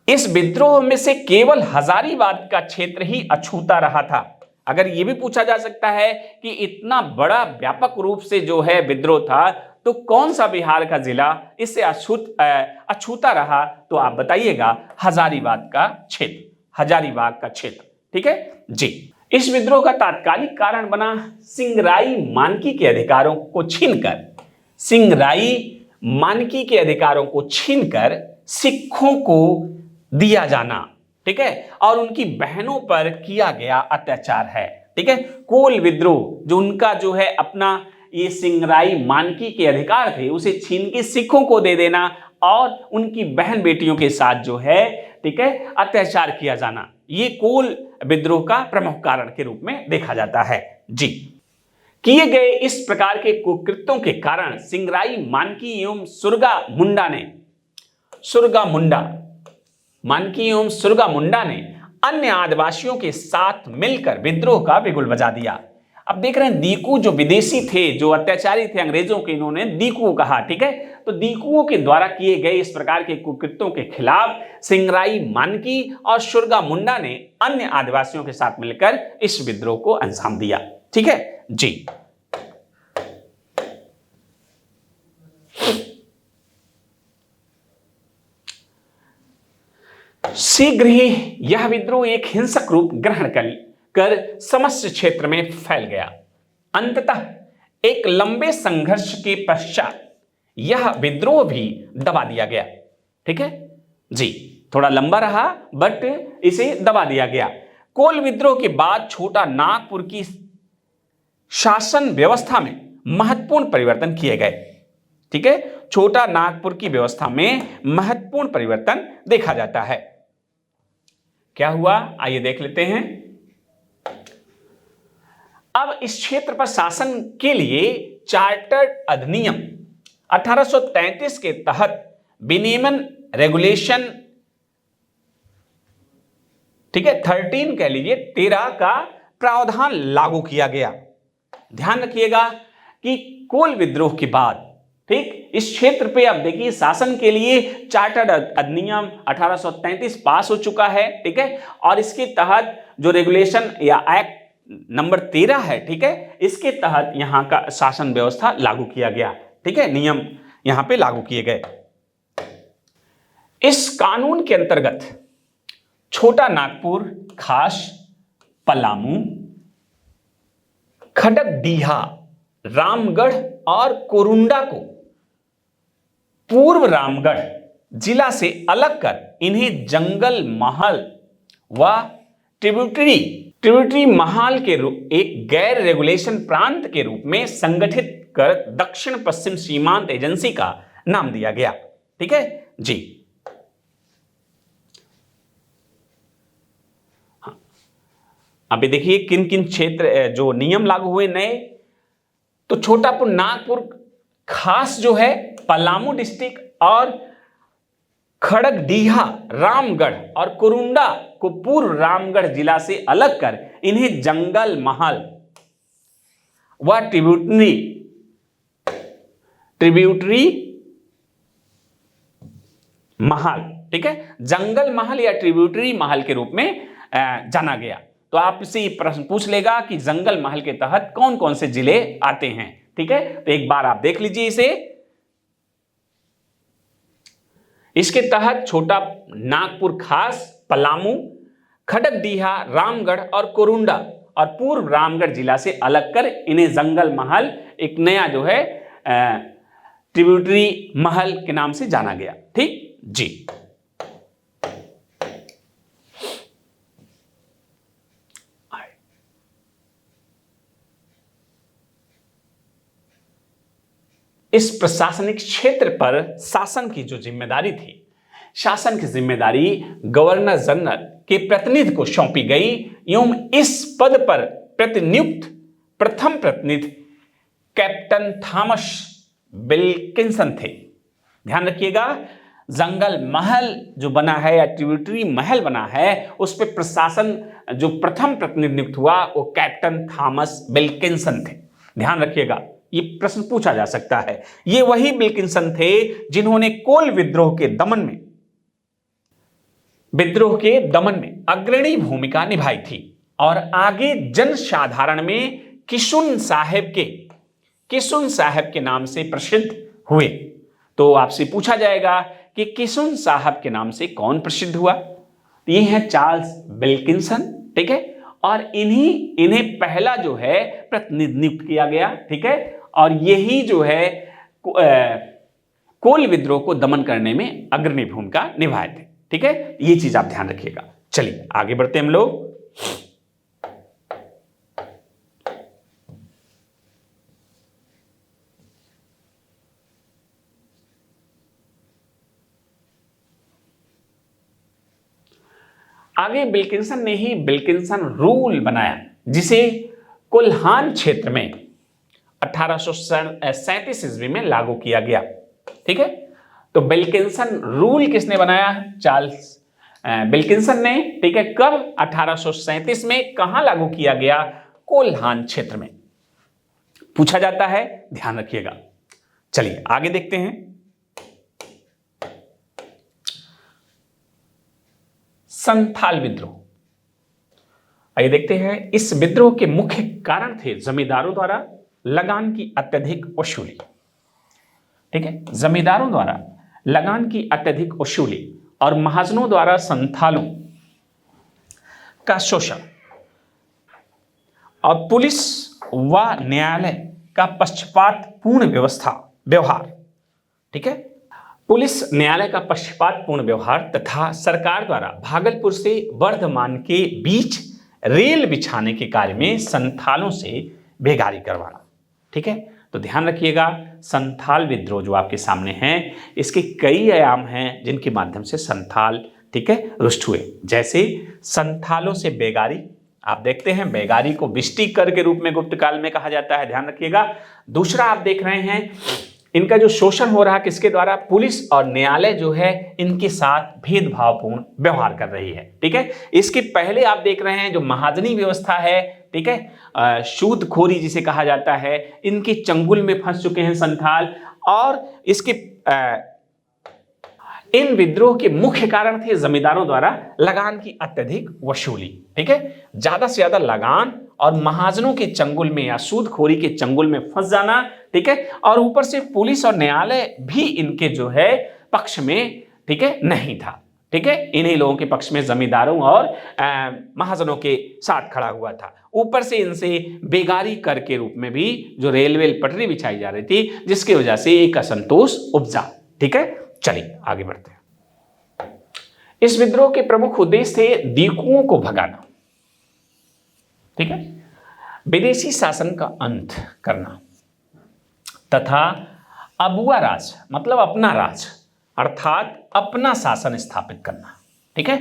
इस विद्रोह में से केवल हजारीबाग का क्षेत्र ही अछूता रहा था। अगर यह भी पूछा जा सकता है कि इतना बड़ा व्यापक रूप से जो है विद्रोह था तो कौन सा बिहार का जिला इससे अछूता रहा, तो आप बताइएगा हजारीबाग का क्षेत्र, हजारीबाग का क्षेत्र। ठीक है जी। इस विद्रोह का तात्कालिक कारण बना सिंगराई मानकी के अधिकारों को छीनकर, सिंगराई मानकी के अधिकारों को छीनकर सिखों को दिया जाना। ठीक है, और उनकी बहनों पर किया गया अत्याचार है। ठीक है, कोल विद्रोह जो उनका जो है अपना ये सिंगराई मानकी के अधिकार थे उसे छीन के सिखों को दे देना और उनकी बहन बेटियों के साथ जो है ठीक है अत्याचार किया जाना, ये कोल विद्रोह का प्रमुख कारण के रूप में देखा जाता है जी। किए गए इस प्रकार के कुकृत्यों के कारण सिंगराई मानकी एवं मानकी एवं सुरगा मुंडा ने अन्य आदिवासियों के साथ मिलकर विद्रोह का बिगुल बजा दिया। अब देख रहे हैं दीकू जो विदेशी थे, जो अत्याचारी थे अंग्रेजों के, इन्होंने दीकू कहा। ठीक है, तो दीकुओं के द्वारा किए गए इस प्रकार के कुकृत्यों के खिलाफ सिंगराई मानकी और सुरगा मुंडा ने अन्य आदिवासियों के साथ मिलकर इस विद्रोह को अंजाम दिया। ठीक है जी। शीघ्र ही यह विद्रोह एक हिंसक रूप ग्रहण कर समस्त क्षेत्र में फैल गया। अंततः एक लंबे संघर्ष के पश्चात यह विद्रोह भी दबा दिया गया। ठीक है जी, थोड़ा लंबा रहा बट इसे दबा दिया गया। कोल विद्रोह के बाद छोटा नागपुर की शासन व्यवस्था में महत्वपूर्ण परिवर्तन किए गए। ठीक है, छोटा नागपुर की व्यवस्था में महत्वपूर्ण परिवर्तन देखा जाता है। क्या हुआ आइए देख लेते हैं। अब इस क्षेत्र पर शासन के लिए चार्टर्ड अधिनियम 1833 के तहत विनियमन रेगुलेशन, ठीक है 13 कह लीजिए 13 का प्रावधान लागू किया गया। ध्यान रखिएगा कि कोल विद्रोह के बाद ठीक इस क्षेत्र पे अब देखिए शासन के लिए चार्टर्ड अधिनियम 1833 पास हो चुका है। ठीक है, और इसके तहत जो रेगुलेशन या एक्ट नंबर 13 है, ठीक है, इसके तहत यहां का शासन व्यवस्था लागू किया गया। ठीक है, नियम यहां पे लागू किए गए। इस कानून के अंतर्गत छोटा नागपुर, खास, पलामू, खड़गडीहा, रामगढ़ और कोरुंडा को पूर्व रामगढ़ जिला से अलग कर इन्हें जंगल महल व ट्रिब्यूटरी महल के रूप एक गैर रेगुलेशन प्रांत के रूप में संगठित कर दक्षिण पश्चिम सीमांत एजेंसी का नाम दिया गया। ठीक है जी। हाँ, अभी देखिए किन किन क्षेत्र जो नियम लागू हुए नए, तो छोटापुर नागपुर खास जो है पलामू डिस्ट्रिक्ट और खड़गडीहा, रामगढ़ और कोरुंडा को पूर्व रामगढ़ जिला से अलग कर इन्हें जंगल महल व ट्रिब्यूटरी महल, ठीक है, जंगल महल या ट्रिब्यूटरी महल के रूप में जाना गया। तो आपसे प्रश्न पूछ लेगा कि जंगल महल के तहत कौन कौन से जिले आते हैं। ठीक है, तो एक बार आप देख लीजिए इसे। इसके तहत छोटा नागपुर खास, पलामू, खड़गदीहा, रामगढ़ और कोरुंडा और पूर्व रामगढ़ जिला से अलग कर इन्हें जंगल महल, एक नया जो है ट्रिब्यूटरी महल के नाम से जाना गया। ठीक जी। इस प्रशासनिक क्षेत्र पर शासन की जो जिम्मेदारी थी, शासन की जिम्मेदारी गवर्नर जनरल के प्रतिनिधि को सौंपी गई एवं इस पद पर प्रतिनियुक्त प्रथम प्रतिनिधि कैप्टन थॉमस विल्किंसन थे। ध्यान रखिएगा, जंगल महल जो बना है या ट्रिब्यूटरी महल बना है, उस पर प्रशासन जो प्रथम प्रतिनिधि नियुक्त हुआ वो कैप्टन थॉमस विल्किंसन थे। ध्यान रखिएगा, ये प्रश्न पूछा जा सकता है। ये वही विल्किंसन थे जिन्होंने कोल विद्रोह के दमन में अग्रणी भूमिका निभाई थी और आगे जनसाधारण में किशुन साहब के नाम से प्रसिद्ध हुए। तो आपसे पूछा जाएगा कि किशुन साहब के नाम से कौन प्रसिद्ध हुआ? ये है चार्ल्स विल्किंसन। ठीक है, और इन्हें पहला जो है प्रतिनिधि नियुक्त किया गया। ठीक है, और यही जो है कोल विद्रोह को दमन करने में अग्रणी भूमिका निभाए थे। ठीक है, ये चीज आप ध्यान रखिएगा। चलिए आगे बढ़ते हैं हम लोग। आगे विल्किंसन ने ही विल्किंसन रूल बनाया, जिसे कोल्हान क्षेत्र में 1837 ईस्वी में लागू किया गया। ठीक है, तो विल्किंसन रूल किसने बनाया? चार्ल्स विल्किंसन ने। ठीक है, कब? 1837 में। कहां लागू किया गया? कोल्हान क्षेत्र में। पूछा जाता है, ध्यान रखिएगा। चलिए आगे देखते हैं। संथाल विद्रोह, आइए देखते हैं। इस विद्रोह के मुख्य कारण थे जमींदारों द्वारा लगान की अत्यधिक वसूली। ठीक है, जमींदारों द्वारा लगान की अत्यधिक वसूली और महाजनों द्वारा संथालों का शोषण और पुलिस व न्यायालय का पक्षपातपूर्ण व्यवहार। ठीक है, पुलिस न्यायालय का पक्षपातपूर्ण व्यवहार तथा सरकार द्वारा भागलपुर से वर्धमान के बीच रेल बिछाने के कार्य में संथालों से बेगारी करवाना। ठीक है, तो ध्यान रखिएगा, संथाल विद्रोह जो आपके सामने हैं, इसके कई आयाम हैं जिनके माध्यम से संथाल, ठीक है, रुष्ट हुए। जैसे संथालों से बेगारी, आप देखते हैं बेगारी को बिष्टी कर के रूप में गुप्त काल में कहा जाता है, ध्यान रखिएगा। दूसरा आप देख रहे हैं इनका जो शोषण हो रहा है किसके द्वारा? पुलिस और न्यायालय जो है इनके साथ भेदभावपूर्ण व्यवहार कर रही है। ठीक है, इसके पहले आप देख रहे हैं जो महाजनी व्यवस्था है, ठीक है, सूदखोरी जिसे कहा जाता है, इनके चंगुल में फंस चुके हैं संथाल। और इसके इन विद्रोह के मुख्य कारण थे जमींदारों द्वारा लगान की अत्यधिक वसूली। ठीक है, ज्यादा से ज्यादा लगान और महाजनों के चंगुल में या सूदखोरी के चंगुल में फंस जाना। ठीक है, और ऊपर से पुलिस और न्यायालय भी इनके जो है पक्ष में, ठीक है, नहीं था। ठीक है, इन्हीं लोगों के पक्ष में जमींदारों और महाजनों के साथ खड़ा हुआ था। ऊपर से इनसे बेगारी कर के रूप में भी जो रेलवे पटरी बिछाई जा रही थी, जिसकी वजह से एक असंतोष उपजा। ठीक है, चलिए आगे बढ़ते हैं। इस विद्रोह के प्रमुख उद्देश्य थे दीकुओं को भगाना, ठीक है, विदेशी शासन का अंत करना तथा अबुआ राज मतलब अपना राज अर्थात अपना शासन स्थापित करना। ठीक है,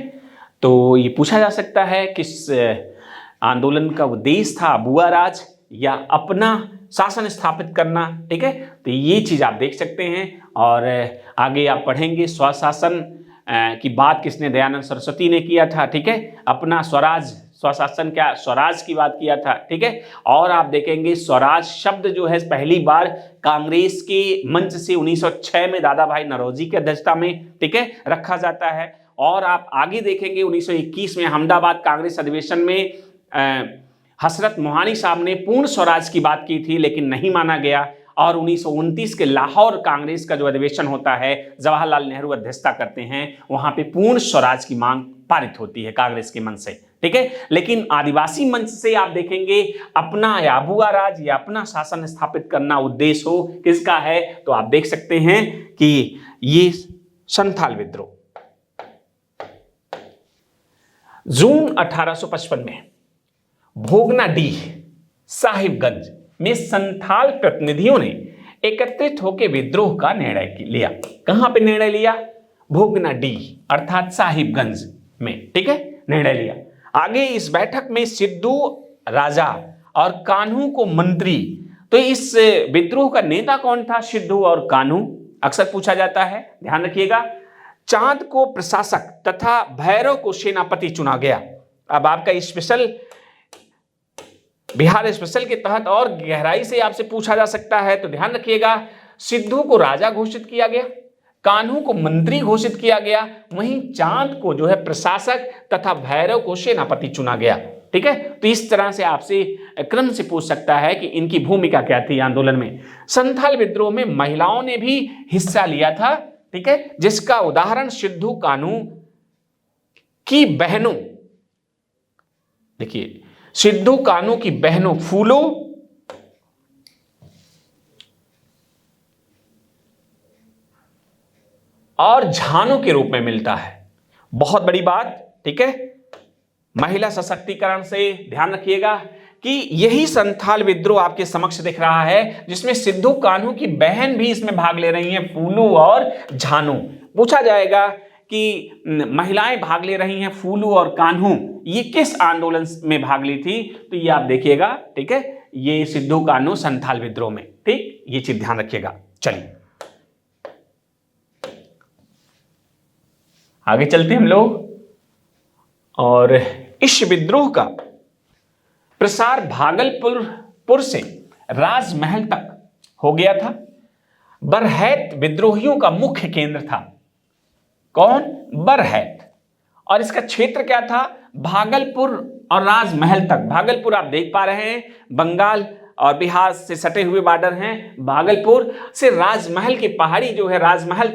तो ये पूछा जा सकता है किस आंदोलन का उद्देश्य था, अबुआ राज या अपना शासन स्थापित करना। ठीक है, तो ये चीज आप देख सकते हैं। और आगे आप पढ़ेंगे स्वशासन की बात किसने, दयानंद सरस्वती ने किया था। ठीक है, अपना स्वराज, स्वशासन क्या, स्वराज की बात किया था। ठीक है, और आप देखेंगे स्वराज शब्द जो है पहली बार कांग्रेस के मंच से 1906 में दादा भाई नौरोजी की अध्यक्षता में, ठीक है, रखा जाता है। और आप आगे देखेंगे 1921 में अहमदाबाद कांग्रेस अधिवेशन में हसरत मोहानी साहब ने पूर्ण स्वराज की बात की थी, लेकिन नहीं माना गया। और 1929 के लाहौर कांग्रेस का जो अधिवेशन होता है, जवाहरलाल नेहरू अध्यक्षता करते हैं, वहां पे पूर्ण स्वराज की मांग पारित होती है कांग्रेस के मन से। ठीक है, लेकिन आदिवासी मंच से आप देखेंगे अपना याबुआ राज या अपना शासन स्थापित करना उद्देश्य हो किसका है, तो आप देख सकते हैं कि ये संथाल विद्रोह। जून 1855 में भोगनाडीह साहिबगंज में संथाल प्रतिनिधियों ने एकत्रित होकर विद्रोह का निर्णय लिया। कहां पे निर्णय लिया? भोगनाडीह अर्थात साहिबगंज में। ठीक है, निर्णय लिया। आगे इस बैठक में सिद्धू राजा और कान्हू को मंत्री। तो इस विद्रोह का नेता कौन था? सिद्धू और कान्हू अक्सर पूछा जाता है, ध्यान रखिएगा। चांद को प्रशासक तथा भैरव को सेनापति चुना गया। अब आपका स्पेशल बिहार स्पेशल के तहत और गहराई से आपसे पूछा जा सकता है, तो ध्यान रखिएगा। सिद्धू को राजा घोषित किया गया, कान्हू को मंत्री घोषित किया गया, वहीं चांद को जो है प्रशासक तथा भैरव को सेनापति चुना गया। ठीक है, तो इस तरह से आपसे क्रम से पूछ सकता है कि इनकी भूमिका क्या थी आंदोलन में। संथाल विद्रोह में महिलाओं ने भी हिस्सा लिया था। ठीक है, जिसका उदाहरण सिद्धू कान्हू की बहनों, देखिए सिद्धू कान्हू की बहनों फूलो और झानों के रूप में मिलता है। बहुत बड़ी बात। ठीक है, महिला सशक्तिकरण से ध्यान रखिएगा कि यही संथाल विद्रोह आपके समक्ष दिख रहा है, जिसमें सिद्धू कान्हू की बहन भी इसमें भाग ले रही हैं, फूलू और झानू। पूछा जाएगा कि महिलाएं भाग ले रही हैं, फूलू और कान्हू, ये किस आंदोलन में भाग ली थी? तो ये आप देखिएगा। ठीक है, ये सिद्धू कान्हू संथाल विद्रोह में। ठीक, ये चीज ध्यान रखिएगा। चलिए आगे चलते हैं हम लोग। और इस विद्रोह का प्रसार भागलपुर से राजमहल तक हो गया था। बरहैत विद्रोहियों का मुख्य केंद्र था। कौन? बरहैत। और इसका क्षेत्र क्या था? भागलपुर और राजमहल तक। भागलपुर आप देख पा रहे हैं, बंगाल और बिहार से सटे हुए बॉर्डर हैं। भागलपुर से राजमहल की पहाड़ी जो है, राजमहल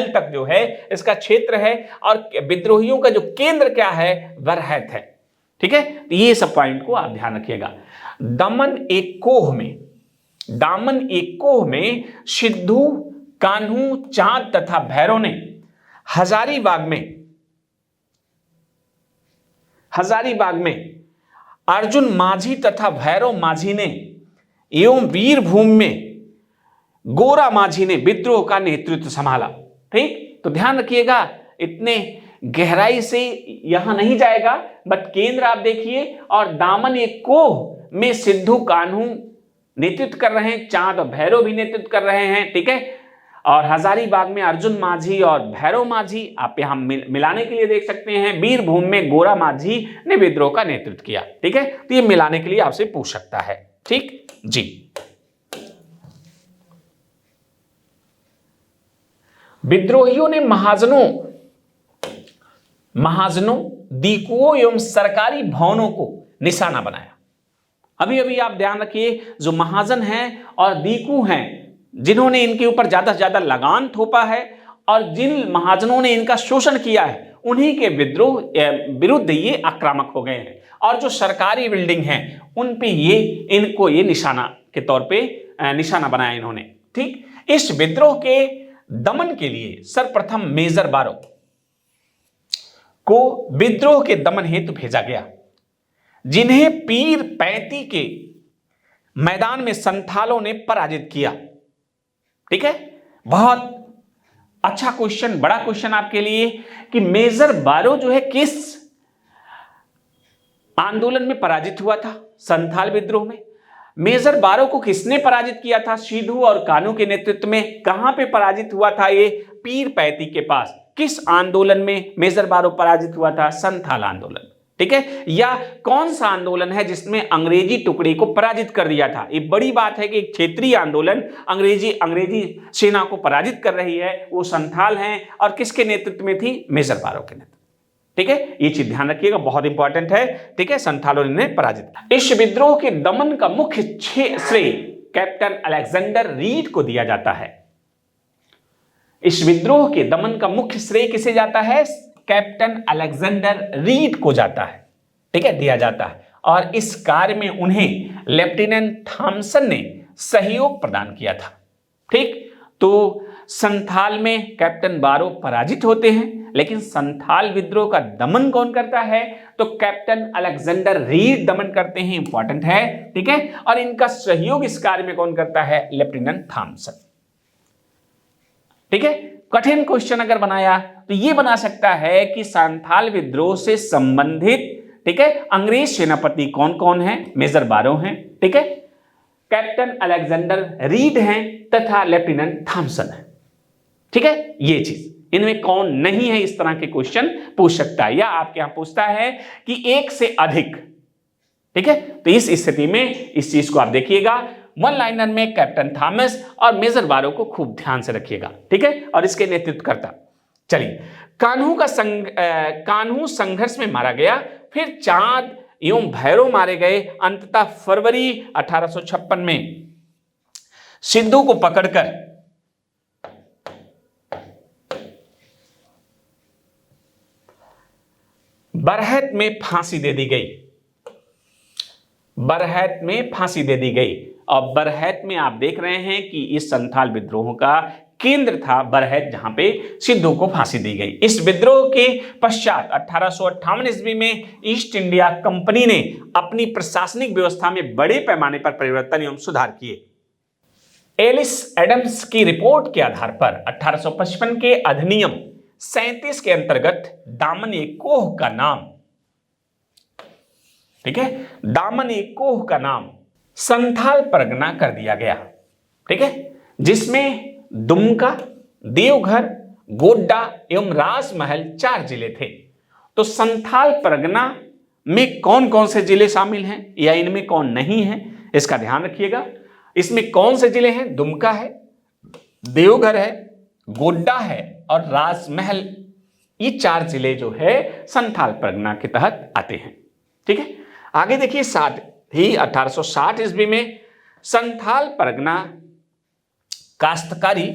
तक जो है इसका क्षेत्र है। और विद्रोहियों का जो केंद्र क्या है? बरहैत है। ठीक है, तो ये सब पॉइंट को आप ध्यान रखिएगा। दामन एक कोह में सिद्धू कान्हू चांद तथा भैरव ने हजारीबाग में अर्जुन माझी तथा भैरव माझी ने एवं वीरभूमि में गोरा माझी ने विद्रोह का नेतृत्व संभाला। ठीक, तो ध्यान रखिएगा, इतने गहराई से यहां नहीं जाएगा, बट केंद्र आप देखिए। और दामन एक कोह में सिद्धू कान्हू नेतृत्व कर रहे हैं, चांद और भैरव भी नेतृत्व कर रहे हैं। ठीक है, और हजारीबाग में अर्जुन माझी और भैरव माझी आप यहां मिलाने के लिए देख सकते हैं। वीरभूमि में गोरा माझी ने विद्रोह का नेतृत्व किया। ठीक है, तो ये मिलाने के लिए आपसे पूछ सकता है। ठीक जी। विद्रोहियों ने महाजनों, दीकुओं एवं सरकारी भवनों को निशाना बनाया। अभी अभी आप ध्यान रखिए, जो महाजन हैं और दीकू हैं, जिन्होंने इनके ऊपर ज्यादा से ज्यादा लगान थोपा है और जिन महाजनों ने इनका शोषण किया है, उन्हीं के विरुद्ध ये आक्रामक हो गए हैं। और जो सरकारी बिल्डिंग हैं उन पे इनको निशाना के तौर पे निशाना बनाया इन्होंने। ठीक, इस विद्रोह के दमन के लिए सर्वप्रथम मेजर बारो को विद्रोह के दमन हेतु भेजा गया, जिन्हें पीर पैंती के मैदान में संथालों ने पराजित किया। ठीक है, बहुत अच्छा क्वेश्चन, बड़ा क्वेश्चन आपके लिए कि मेजर बारो जो है किस आंदोलन में पराजित हुआ था? संथाल विद्रोह में। मेजर बारो को किसने पराजित किया था? सिद्धू और कान्हू के नेतृत्व में। कहां पे पराजित हुआ था ये? पीर पैंती के पास। किस आंदोलन में मेजर बारो पराजित हुआ था? संथाल आंदोलन। ठीक है, या कौन सा आंदोलन है जिसमें अंग्रेजी टुकड़े को पराजित कर दिया था? ये बड़ी बात है कि एक क्षेत्रीय आंदोलन अंग्रेजी सेना को पराजित कर रही है, वो संथाल हैं। और किसके नेतृत्व में थी? मेजर बारो के नेतृत्व। ठीक है, ये चीज ध्यान रखिएगा, बहुत इंपॉर्टेंट है। ठीक है, संथालों ने पराजित किया। इस विद्रोह के दमन का मुख्य श्रेय कैप्टन अलेक्जेंडर रीड को दिया जाता है। इस विद्रोह के दमन का मुख्य श्रेय किसे जाता है? कैप्टन अलेक्जेंडर रीड को जाता है, ठीक है, दिया जाता है। और इस कार्य में उन्हें लेफ्टिनेंट थॉमसन ने सहयोग प्रदान किया था। ठीक, तो संथाल में कैप्टन बारो पराजित होते हैं, लेकिन संथाल विद्रोह का दमन कौन करता है? तो कैप्टन अलेक्जेंडर रीड दमन करते हैं, इंपॉर्टेंट है, ठीक है। और इनका सहयोग इस कार्य में कौन करता है? लेफ्टिनेंट थॉमसन, ठीक है। कठिन क्वेश्चन अगर बनाया तो ये बना सकता है कि संथाल विद्रोह से संबंधित, ठीक है, अंग्रेज सेनापति कौन कौन है? मेजर बारो हैं, ठीक है, कैप्टन अलेक्जेंडर रीड हैं तथा लेफ्टिनेंट थॉमसन है, ठीक है। ये चीज इनमें कौन नहीं है, इस तरह के क्वेश्चन पूछ सकता है। या आपके यहां पूछता है कि एक से अधिक, ठीक है, तो इस स्थिति में इस चीज को आप देखिएगा, वन लाइनर में कैप्टन थॉमस और मेजर बारो को खूब ध्यान से रखिएगा, ठीक है, और इसके नेतृत्व करता। चलिए, कान्हू संघर्ष में मारा गया, फिर चांद एवं भैरव मारे गए। अंततः फरवरी 1856 में सिद्धू को पकड़कर बरहत में फांसी दे दी गई। बरहत में फांसी दे दी गई। और बरहत में आप देख रहे हैं कि इस संथाल विद्रोह का केंद्र था बरहत, जहां पे सिद्धू को फांसी दी गई। इस विद्रोह के पश्चात 1858 ईस्वी में ईस्ट इंडिया कंपनी ने अपनी प्रशासनिक व्यवस्था में बड़े पैमाने पर परिवर्तन एवं सुधार किए। एलिस एडम्स की रिपोर्ट के आधार पर 1855 के अधिनियम 37 के अंतर्गत दामन-ए-कोह का नाम, ठीक है, दामन-ए-कोह का नाम संथाल परगना कर दिया गया, ठीक है, जिसमें दुमका, देवघर, गोड्डा एवं राजमहल 4 जिले थे। तो संथाल परगना में कौन कौन से जिले शामिल हैं या इनमें कौन नहीं है, इसका ध्यान रखिएगा। इसमें कौन से जिले हैं? दुमका है, देवघर है, गोड्डा है और राजमहल। ये 4 जिले जो है संथाल परगना के तहत आते हैं, ठीक है। आगे देखिए, साथ ही 1860 ईस्वी में संथाल परगना काश्तकारी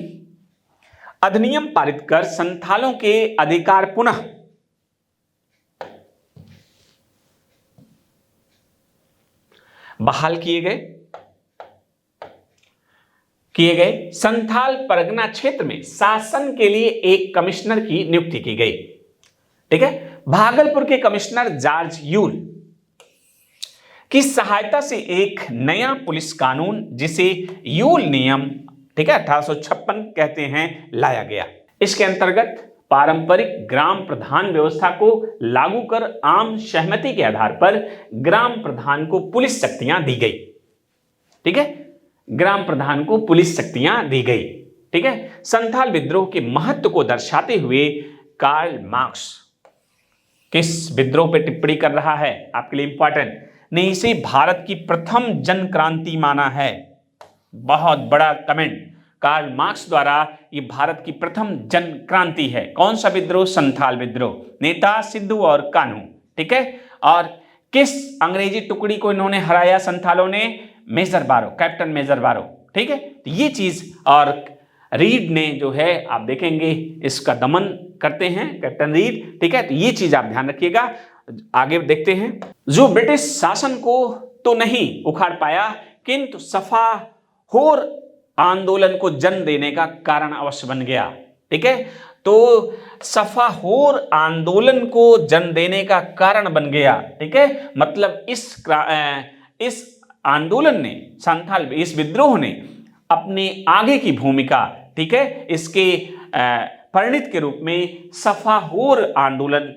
अधिनियम पारित कर संथालों के अधिकार पुनः बहाल किए गए। संथाल परगना क्षेत्र में शासन के लिए एक कमिश्नर की नियुक्ति की गई, ठीक है। भागलपुर के कमिश्नर जॉर्ज यूल की सहायता से एक नया पुलिस कानून, जिसे यूल नियम, ठीक है, 1856 कहते हैं, लाया गया। इसके अंतर्गत पारंपरिक ग्राम प्रधान व्यवस्था को लागू कर आम सहमति के आधार पर ग्राम प्रधान को पुलिस शक्तियां दी गई, ठीक है, ग्राम प्रधान को पुलिस शक्तियां दी गई, ठीक है। संथाल विद्रोह के महत्व को दर्शाते हुए कार्ल मार्क्स किस विद्रोह पर टिप्पणी कर रहा है? आपके लिए इंपॉर्टेंट, ने इसे भारत की प्रथम जन क्रांति माना है। बहुत बड़ा कमेंट, कार्ल मार्क्स द्वारा ये भारत की प्रथम जन क्रांति है। कौन सा विद्रोह? संथाल विद्रोह। नेता सिद्धू और कान्हू, ठीक है। और किस अंग्रेजी टुकड़ी को इन्होंने हराया संथालों ने? मेजर बारो, कैप्टन मेजर बारो, ठीक है। तो ये चीज, और रीड ने जो है आप देखेंगे इसका दमन करते हैं, कैप्टन रीड, ठीक है। तो ये चीज आप ध्यान रखिएगा। आगे देखते हैं, जो ब्रिटिश शासन को तो नहीं उखाड़ पाया, किंतु सफा होर आंदोलन को जन्म देने का कारण अवश्य बन गया, ठीक है। तो सफा होर आंदोलन को जन्म देने का कारण बन गया, ठीक है। मतलब इस आंदोलन ने, संथाल, इस विद्रोह ने अपने आगे की भूमिका, ठीक है, इसके परिणत के रूप में सफा होर आंदोलन,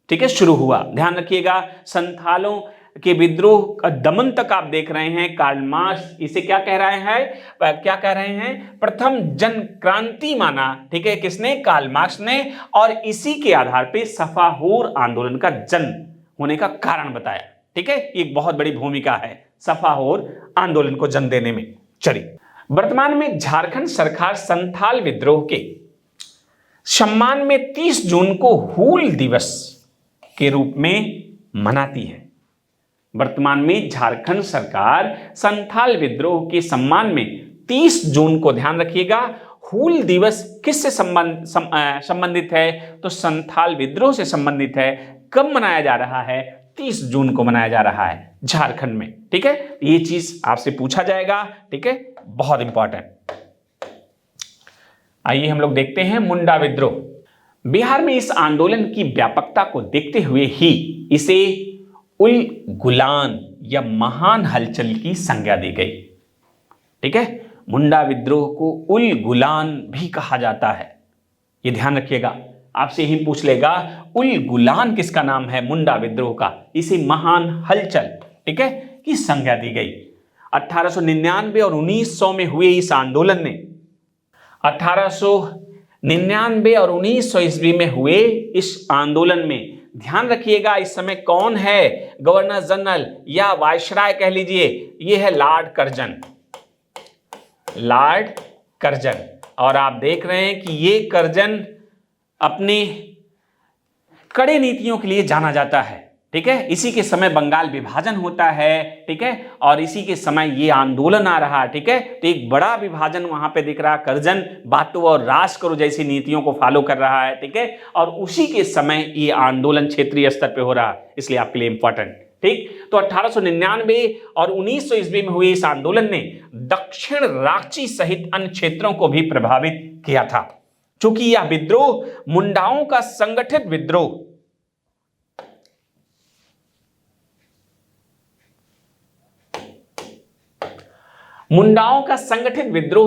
ठीक है, शुरू हुआ। ध्यान रखिएगा, संथालों के विद्रोह का दमन तक आप देख रहे हैं। कार्ल मार्क्स इसे क्या कह रहे हैं? प्रथम जन क्रांति माना, ठीक है, किसने? कार्ल मार्क्स ने। और इसी के आधार पे सफा होर आंदोलन का जन्म होने का कारण बताया, ठीक है। एक बहुत बड़ी भूमिका है सफा होर आंदोलन को जन्म देने में। चलिए, वर्तमान में झारखंड सरकार संथाल विद्रोह के सम्मान में 30 जून को हूल दिवस के रूप में मनाती है, वर्तमान में झारखंड सरकार संथाल विद्रोह के सम्मान में 30 जून को, ध्यान रखिएगा, हूल दिवस किससे संबंधित है? तो संथाल विद्रोह से संबंधित है। कब मनाया जा रहा है? 30 जून को मनाया जा रहा है झारखंड में। ठीक है, ये चीज आपसे पूछा जाएगा। ठीक है, बहुत इंपॉर्टेंट। आइए हम लोग देखते हैं मुंडा विद्रोह। बिहार में इस आंदोलन की व्यापकता को देखते हुए ही इसे उल गुलान या महान हलचल की संज्ञा दी गई। ठीक है, मुंडा विद्रोह को उल गुलान भी कहा जाता है, ये ध्यान रखिएगा। आपसे ही पूछ लेगा उल गुलान किसका नाम है? मुंडा विद्रोह का। इसे महान हलचल, ठीक है, की संज्ञा दी गई। 1899 और 1900 में हुए इस आंदोलन ने 1899 और 1900 ईस्वी में हुए इस आंदोलन में, ध्यान रखिएगा, इस समय कौन है गवर्नर जनरल या वायसराय कह लीजिए? ये है लॉर्ड कर्जन, लॉर्ड कर्जन। और आप देख रहे हैं कि ये कर्जन अपने कड़े नीतियों के लिए जाना जाता है। ठीक है, इसी के समय बंगाल विभाजन होता है। ठीक है, और इसी के समय ये आंदोलन आ रहा है। ठीक है, तो एक बड़ा विभाजन वहां पे दिख रहा। कर्जन बांटो और राज करो जैसी नीतियों को फॉलो कर रहा है। ठीक है, और उसी के समय ये आंदोलन क्षेत्रीय स्तर पे हो रहा है, इसलिए आपके लिए इंपॉर्टेंट। ठीक, तो 1899 और 1900 ईस्वी में हुए इस आंदोलन ने दक्षिण रांची सहित अन्य क्षेत्रों को भी प्रभावित किया था। चूंकि यह विद्रोह मुंडाओं का संगठित विद्रोह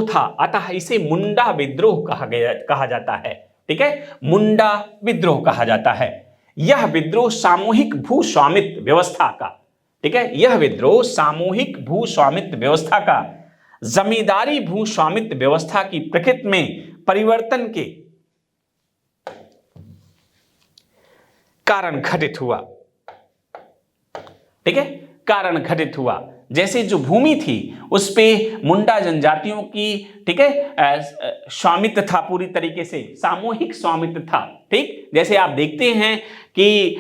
था, अतः इसे मुंडा विद्रोह कहा जाता है। ठीक है, मुंडा विद्रोह कहा जाता है। यह विद्रोह सामूहिक भू स्वामित्व व्यवस्था का, ठीक है, यह विद्रोह सामूहिक भू स्वामित्व व्यवस्था का, जमींदारी भू स्वामित्व व्यवस्था की प्रकृति में परिवर्तन के कारण घटित हुआ। ठीक है, कारण घटित हुआ। जैसे जो भूमि थी उस पे मुंडा जनजातियों की, ठीक है, स्वामित्व था, पूरी तरीके से सामूहिक स्वामित्व था। ठीक, जैसे आप देखते हैं कि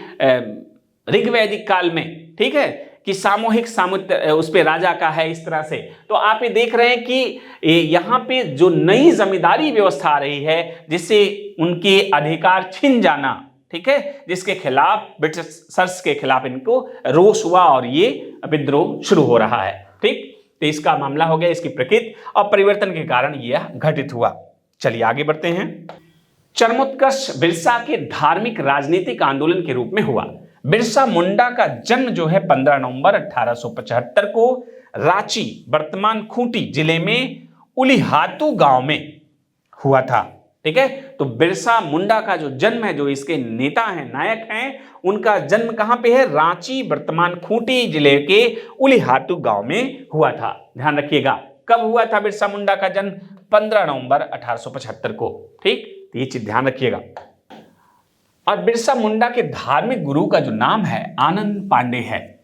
ऋग्वैदिक काल में, ठीक है, कि सामूहिक स्वामित्व उस पे राजा का है, इस तरह से। तो आप ये देख रहे हैं कि यहाँ पे जो नई जमींदारी व्यवस्था आ रही है, जिससे उनके अधिकार छिन जाना, ठीक है, जिसके खिलाफ ब्रिटिशर्स के खिलाफ इनको रोष हुआ और ये विद्रोह शुरू हो रहा है। ठीक, तो इसका मामला हो गया, इसकी प्रकृति और परिवर्तन के कारण यह घटित हुआ। चलिए आगे बढ़ते हैं। चरमोत्कर्ष बिरसा के धार्मिक राजनीतिक आंदोलन के रूप में हुआ। बिरसा मुंडा का जन्म जो है 15 नवंबर 1875 को रांची, वर्तमान खूंटी जिले में उलिहातू गांव में हुआ था। ठीक है, तो बिरसा मुंडा का जो जन्म है, जो इसके नेता हैं, नायक हैं, उनका जन्म कहां पे है? रांची, वर्तमान खूंटी जिले के उलिहातू गांव में हुआ था। ध्यान रखिएगा, कब हुआ था बिरसा मुंडा का जन्म? 15 नवंबर 1875 को। ठीक, तो ये चीज ध्यान रखिएगा। और बिरसा मुंडा के धार्मिक गुरु का जो नाम है आनंद पांडे है।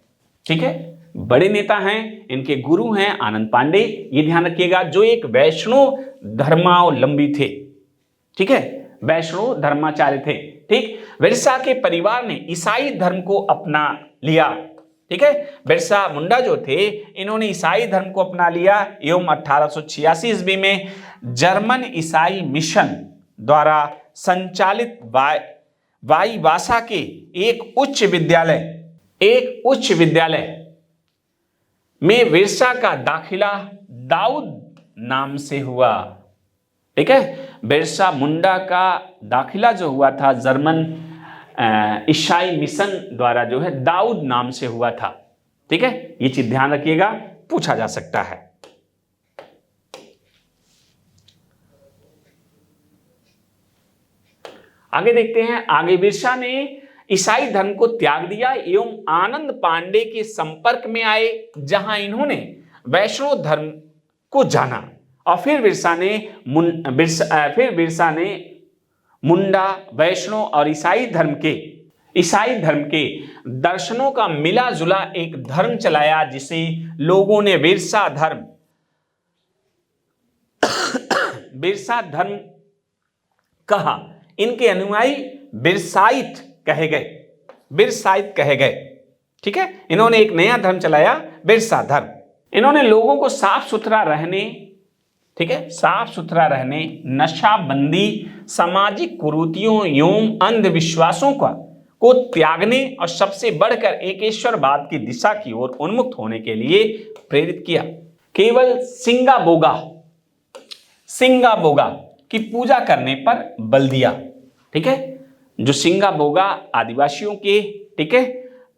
ठीक है, बड़े नेता हैं, इनके गुरु हैं आनंद पांडे, ये ध्यान रखिएगा, जो एक वैष्णव धर्मावलंबी थे। ठीक है, वैष्णव धर्माचार्य थे। ठीक, बिरसा के परिवार ने ईसाई धर्म को अपना लिया। ठीक है, बिरसा मुंडा जो थे, इन्होंने ईसाई धर्म को अपना लिया एवं 1886 ईस्वी में जर्मन ईसाई मिशन द्वारा संचालित वाईवासा के एक उच्च विद्यालय में बिरसा का दाखिला दाऊद नाम से हुआ। ठीक है, बिरसा मुंडा का दाखिला जो हुआ था जर्मन ईसाई मिशन द्वारा जो है दाऊद नाम से हुआ था। ठीक है, ये चीज ध्यान रखिएगा, पूछा जा सकता है। आगे देखते हैं। आगे बिरसा ने ईसाई धर्म को त्याग दिया एवं आनंद पांडे के संपर्क में आए, जहां इन्होंने वैष्णव धर्म को जाना। और फिर बिरसा ने मुंडा, वैष्णव और ईसाई धर्म के दर्शनों का मिला जुला एक धर्म चलाया, जिसे लोगों ने बिरसा धर्म कहा। इनके अनुयायी बिरसाइत कहे गए। ठीक है, इन्होंने एक नया धर्म चलाया, बिरसा धर्म। इन्होंने लोगों को साफ सुथरा रहने, ठीक है, साफ सुथरा रहने, नशाबंदी, सामाजिक कुरीतियों एवं अंधविश्वासों को त्यागने और सबसे बढ़कर एकेश्वरवाद की दिशा की ओर उन्मुक्त होने के लिए प्रेरित किया। केवल सिंगा बोगा की पूजा करने पर बल दिया। ठीक है, जो सिंगा बोगा आदिवासियों के, ठीक है,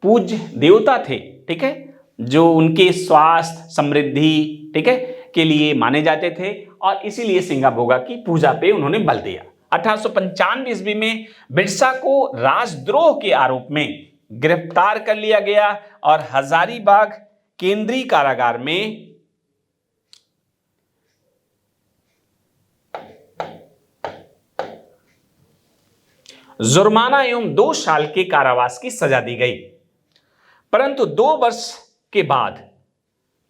पूज्य देवता थे, ठीक है, जो उनके स्वास्थ्य समृद्धि, ठीक है, के लिए माने जाते थे और इसीलिए सिंगा बोगा की पूजा पे उन्होंने बल दिया। 1895 ईस्वी में बिरसा को राजद्रोह के आरोप में गिरफ्तार कर लिया गया और हजारीबाग केंद्रीय कारागार में जुर्माना एवं 2 साल के कारावास की सजा दी गई। परंतु 2 वर्ष के बाद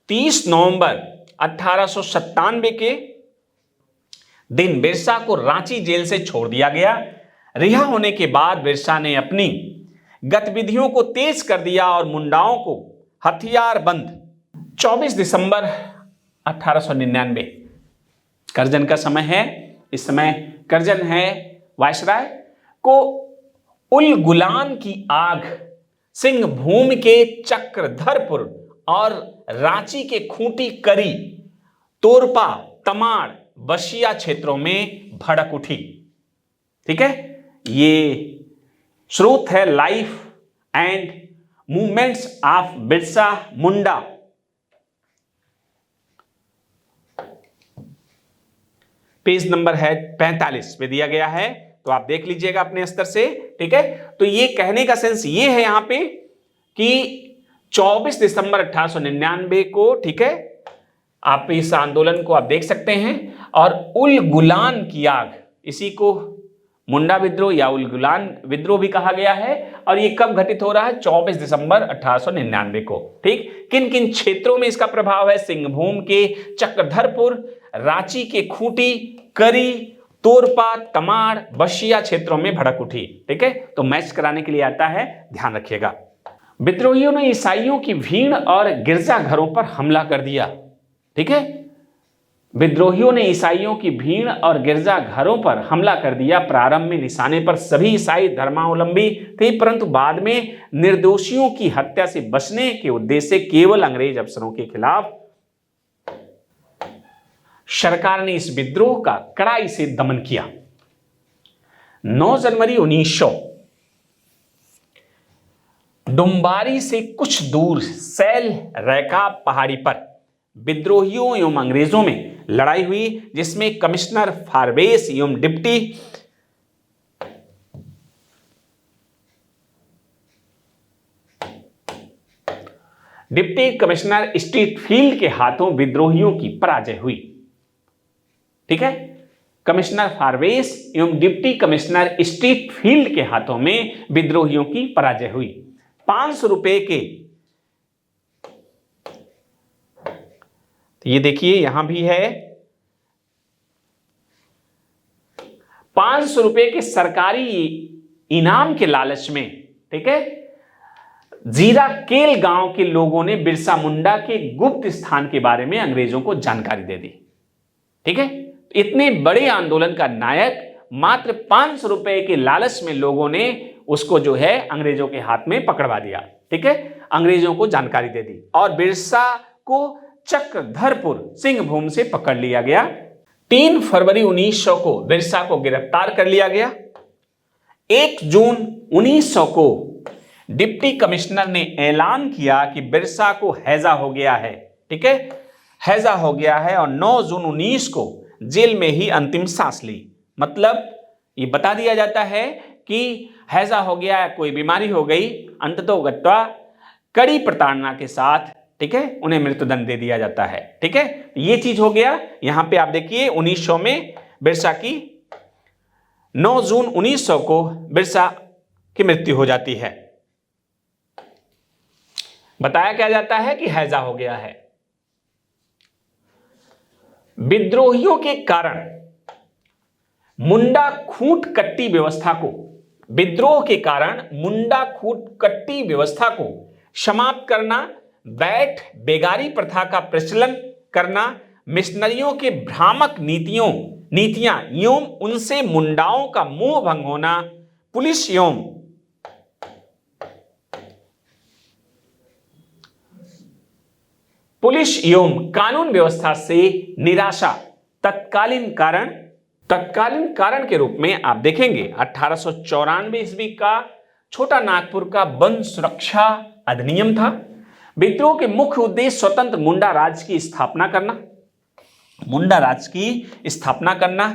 30 नवंबर 1897 के दिन बिरसा को रांची जेल से छोड़ दिया गया। रिहा होने के बाद बिरसा ने अपनी गतिविधियों को तेज कर दिया और मुंडाओं को हथियारबंद 24 दिसंबर 1899 करजन का समय है। इस समय करजन है वायसराय को उल गुलान की आग सिंहभूम के चक्रधरपुर और रांची के खूंटी, करी, तोरपा, तमाड़, बसिया क्षेत्रों में भड़क उठी। ठीक है, ये स्रोत है life and movements of Birsa Munda. Page number है 45 पे दिया गया है, तो आप देख लीजिएगा अपने स्तर से। ठीक है, तो ये कहने का सेंस ये है यहां पे कि 24 दिसंबर 1899 को, ठीक है, आप इस आंदोलन को आप देख सकते हैं। और उल गुलान की आग, इसी को मुंडा विद्रोह या उल गुलान विद्रोह भी कहा गया है। और ये कब घटित हो रहा है? 24 दिसंबर 1899 को। ठीक, किन किन क्षेत्रों में इसका प्रभाव है? सिंहभूम के चक्रधरपुर, रांची के खूंटी, करी, तोरपा, तमाड़, बसिया क्षेत्रों में भड़क उठी। ठीक है, तो मैच कराने के लिए आता है, ध्यान रखिएगा। विद्रोहियों ने ईसाइयों की भीड़ और गिरजाघरों पर हमला कर दिया। ठीक है, विद्रोहियों ने ईसाइयों की भीड़ और गिरजाघरों पर हमला कर दिया। प्रारंभ में निशाने पर सभी ईसाई धर्मावलंबी थे, परंतु बाद में निर्दोषियों की हत्या से बचने के उद्देश्य से केवल अंग्रेज अफसरों के खिलाफ सरकार ने इस विद्रोह का कड़ाई से दमन किया। 9 जनवरी 1900 डुम्बारी से कुछ दूर सैल रैका पहाड़ी पर विद्रोहियों एवं अंग्रेजों में लड़ाई हुई, जिसमें कमिश्नर फारवेस एवं डिप्टी कमिश्नर स्ट्रीटफील्ड के हाथों विद्रोहियों की पराजय हुई। ठीक है, कमिश्नर फारवेस एवं डिप्टी कमिश्नर स्ट्रीटफील्ड के हाथों में विद्रोहियों की पराजय हुई। 500 रुपए के, ये देखिए यहां भी है, 500 रुपए के सरकारी इनाम के लालच में, ठीक है, जीरा केल गांव के लोगों ने बिरसा मुंडा के गुप्त स्थान के बारे में अंग्रेजों को जानकारी दे दी। ठीक है, इतने बड़े आंदोलन का नायक मात्र 500 रुपए के लालच में लोगों ने उसको जो है अंग्रेजों के हाथ में पकड़वा दिया। ठीक है, अंग्रेजों को जानकारी दे दी और बिरसा को चक्रधरपुर सिंहभूम से पकड़ लिया गया। 3 फरवरी 1900 को बिरसा को गिरफ्तार कर लिया गया। 1 जून 1900 को डिप्टी कमिश्नर ने ऐलान किया कि बिरसा को हैजा हो गया है। ठीक है, हैजा हो गया है और 9 जून 19 को जेल में ही अंतिम सांस ली। मतलब ये बता दिया जाता है कि हैजा हो गया, कोई बीमारी हो गई, अंततोगत्वा कड़ी प्रताड़ना के साथ, ठीक है, उन्हें मृत्युदंड दे दिया जाता है। ठीक है, ये चीज हो गया। यहां पे आप देखिए 1900 में बिरसा की 9 जून 1900 को बिरसा की मृत्यु हो जाती है। बताया क्या जाता है कि हैजा हो गया है। विद्रोहियों के कारण मुंडा खूंट कट्टी व्यवस्था को, विद्रोह के कारण मुंडा खूंट कट्टी व्यवस्था को समाप्त करना, बैठ बेगारी प्रथा का प्रचलन करना, मिशनरियों के भ्रामक नीतियां एवं उनसे मुंडाओं का मोह भंग होना, पुलिस एवं कानून व्यवस्था से निराशा तत्कालीन कारण के रूप में आप देखेंगे 1894 ईस्वी का छोटा नागपुर का वन सुरक्षा अधिनियम था। विद्रोह के मुख्य उद्देश्य स्वतंत्र मुंडा राज्य की स्थापना करना,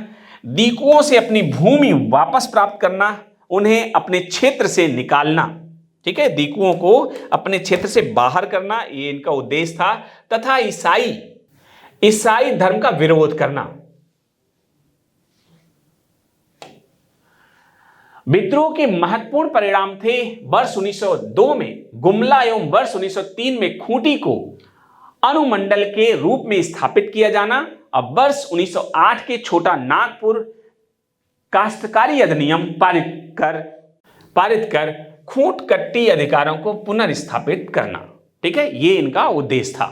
दीकुओं से अपनी भूमि वापस प्राप्त करना, उन्हें अपने क्षेत्र से निकालना, ठीक है, दीकुओं को अपने क्षेत्र से बाहर करना, ये इनका उद्देश्य था, तथा ईसाई धर्म का विरोध करना। विद्रोह के महत्वपूर्ण परिणाम थे वर्ष 1902 में गुमला एवं वर्ष 1903 में खूंटी को अनुमंडल के रूप में स्थापित किया जाना। अब वर्ष 1908 के छोटा नागपुर काश्तकारी अधिनियम पारित कर खूंट कट्टी अधिकारों को पुनर्स्थापित करना। ठीक है, ये इनका उद्देश्य था।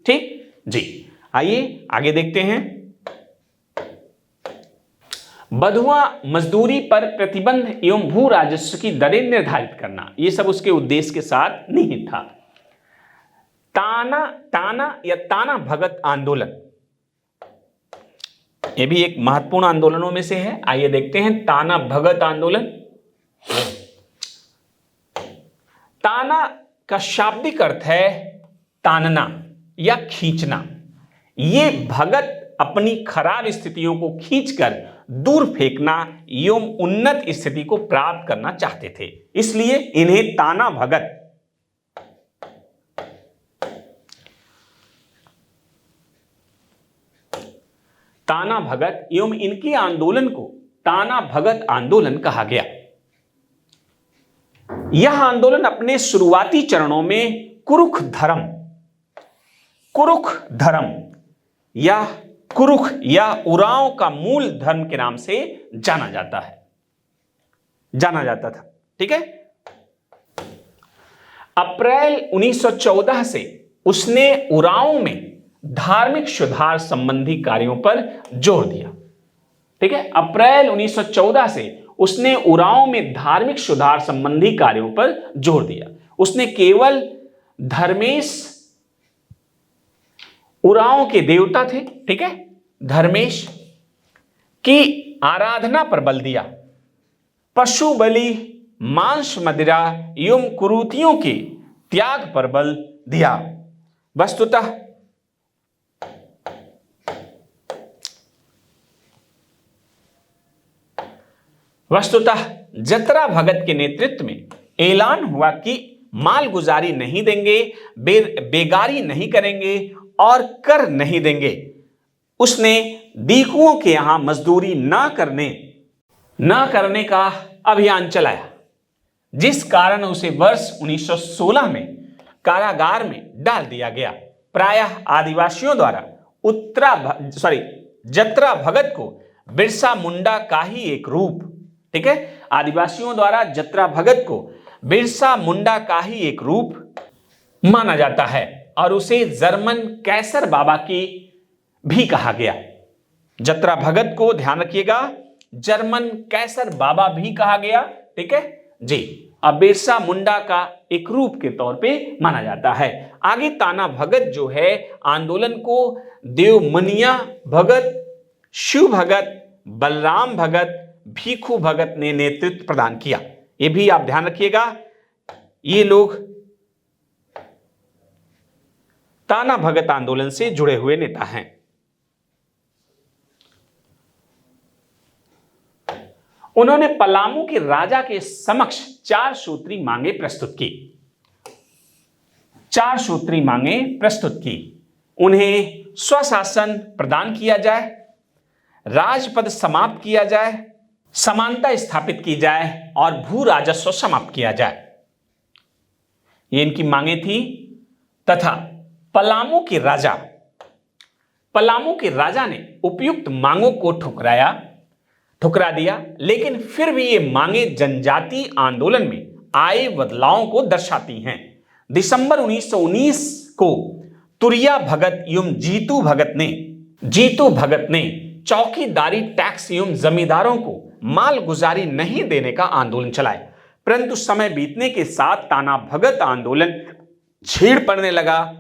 ठीक जी, आइए आगे देखते हैं। बधुआ मजदूरी पर प्रतिबंध एवं भू राजस्व की दरें निर्धारित करना, ये सब उसके उद्देश्य के साथ निहित था। ताना भगत आंदोलन, ये भी एक महत्वपूर्ण आंदोलनों में से है। आइए देखते हैं ताना भगत आंदोलन। ताना का शाब्दिक अर्थ है तानना या खींचना। ये भगत अपनी खराब स्थितियों को खींचकर दूर फेंकना एवं उन्नत स्थिति को प्राप्त करना चाहते थे, इसलिए इन्हें ताना भगत एवं इनके आंदोलन को ताना भगत आंदोलन कहा गया। यह आंदोलन अपने शुरुआती चरणों में कुरुख या उरांव का मूल धर्म के नाम से जाना जाता था। ठीक है, अप्रैल 1914 से उसने उरांव में धार्मिक सुधार संबंधी कार्यों पर जोर दिया। ठीक है, अप्रैल 1914 से उसने उरांव में धार्मिक सुधार संबंधी कार्यों पर जोर दिया। उसने केवल धर्मेश उरांव के देवता थे, ठीक है, धर्मेश की आराधना पर बल दिया। पशु बलि, मांस मदिरा एवं कुरीतियों के त्याग पर बल दिया। वस्तुतः जतरा भगत के नेतृत्व में ऐलान हुआ कि मालगुजारी नहीं देंगे, बेगारी नहीं करेंगे और कर नहीं देंगे। उसने दीकुओं के यहां मजदूरी न करने का अभियान चलाया, जिस कारण उसे वर्ष 1916 में कारागार में डाल दिया गया। प्रायः आदिवासियों द्वारा जतरा भगत को बिरसा मुंडा का ही एक रूप, ठीक है, आदिवासियों द्वारा जतरा भगत को बिरसा मुंडा का ही एक रूप माना जाता है और उसे जर्मन कैसर बाबा की भी कहा गया। जतरा भगत को ध्यान रखिएगा, जर्मन कैसर बाबा भी कहा गया। ठीक है जी, अब बिरसा मुंडा का एक रूप के तौर पे माना जाता है। आगे ताना भगत जो है आंदोलन को देवमनिया भगत, शिव भगत, बलराम भगत, भीखू भगत ने नेतृत्व प्रदान किया। ये भी आप ध्यान रखिएगा, ये लोग ताना भगत आंदोलन से जुड़े हुए नेता हैं। उन्होंने पलामू के राजा के समक्ष 4 सूत्री मांगे प्रस्तुत की। उन्हें स्वशासन प्रदान किया जाए, राजपद समाप्त किया जाए, समानता स्थापित की जाए और भू राजस्व समाप्त किया जाए, ये इनकी मांगे थी। तथा पलामू के राजा ने उपयुक्त मांगों को ठुकरा दिया, लेकिन फिर भी ये मांगे जनजातीय आंदोलन में आए बदलावों को दर्शाती हैं। दिसंबर 1919 को तुरिया भगत एवं जीतू भगत ने चौकीदारी टैक्स एवं जमींदारों को मालगुजारी नहीं देने का आंदोलन चलाया, परंतु समय बीतने के साथ ताना भगत आंदोलन छीड़ पड़ने लगा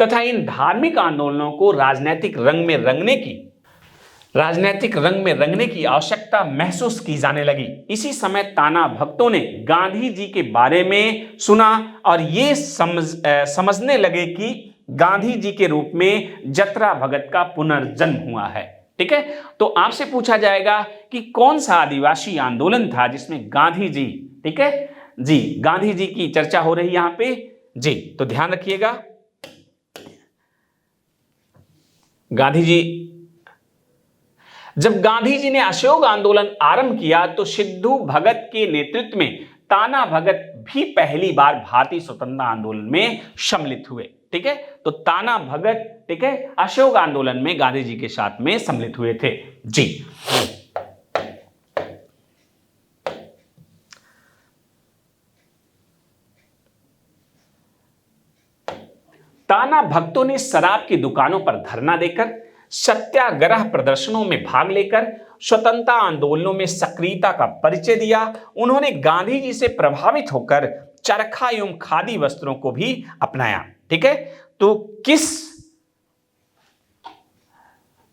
तथा इन धार्मिक आंदोलनों को राजनीतिक रंग में रंगने की आवश्यकता महसूस की जाने लगी। इसी समय ताना भक्तों ने गांधी जी के बारे में सुना और ये समझने लगे कि गांधी जी के रूप में जतरा भगत का पुनर्जन्म हुआ है। ठीक है, तो आपसे पूछा जाएगा कि कौन सा आदिवासी आंदोलन था जिसमें गांधी जी, ठीक है जी, गांधी जी की चर्चा हो रही है यहां पे जी, तो ध्यान रखिएगा। जब गांधी जी ने असहयोग आंदोलन आरंभ किया तो सिद्धू भगत के नेतृत्व में ताना भगत भी पहली बार भारतीय स्वतंत्रता आंदोलन में सम्मिलित हुए। ठीक है, तो ताना भगत, ठीक है, असहयोग आंदोलन में गांधी जी के साथ में सम्मिलित हुए थे जी। ताना भक्तों ने शराब की दुकानों पर धरना देकर, सत्याग्रह प्रदर्शनों में भाग लेकर स्वतंत्रता आंदोलनों में सक्रियता का परिचय दिया। उन्होंने गांधी जी से प्रभावित होकर चरखा एवं खादी वस्त्रों को भी अपनाया। ठीक है, तो किस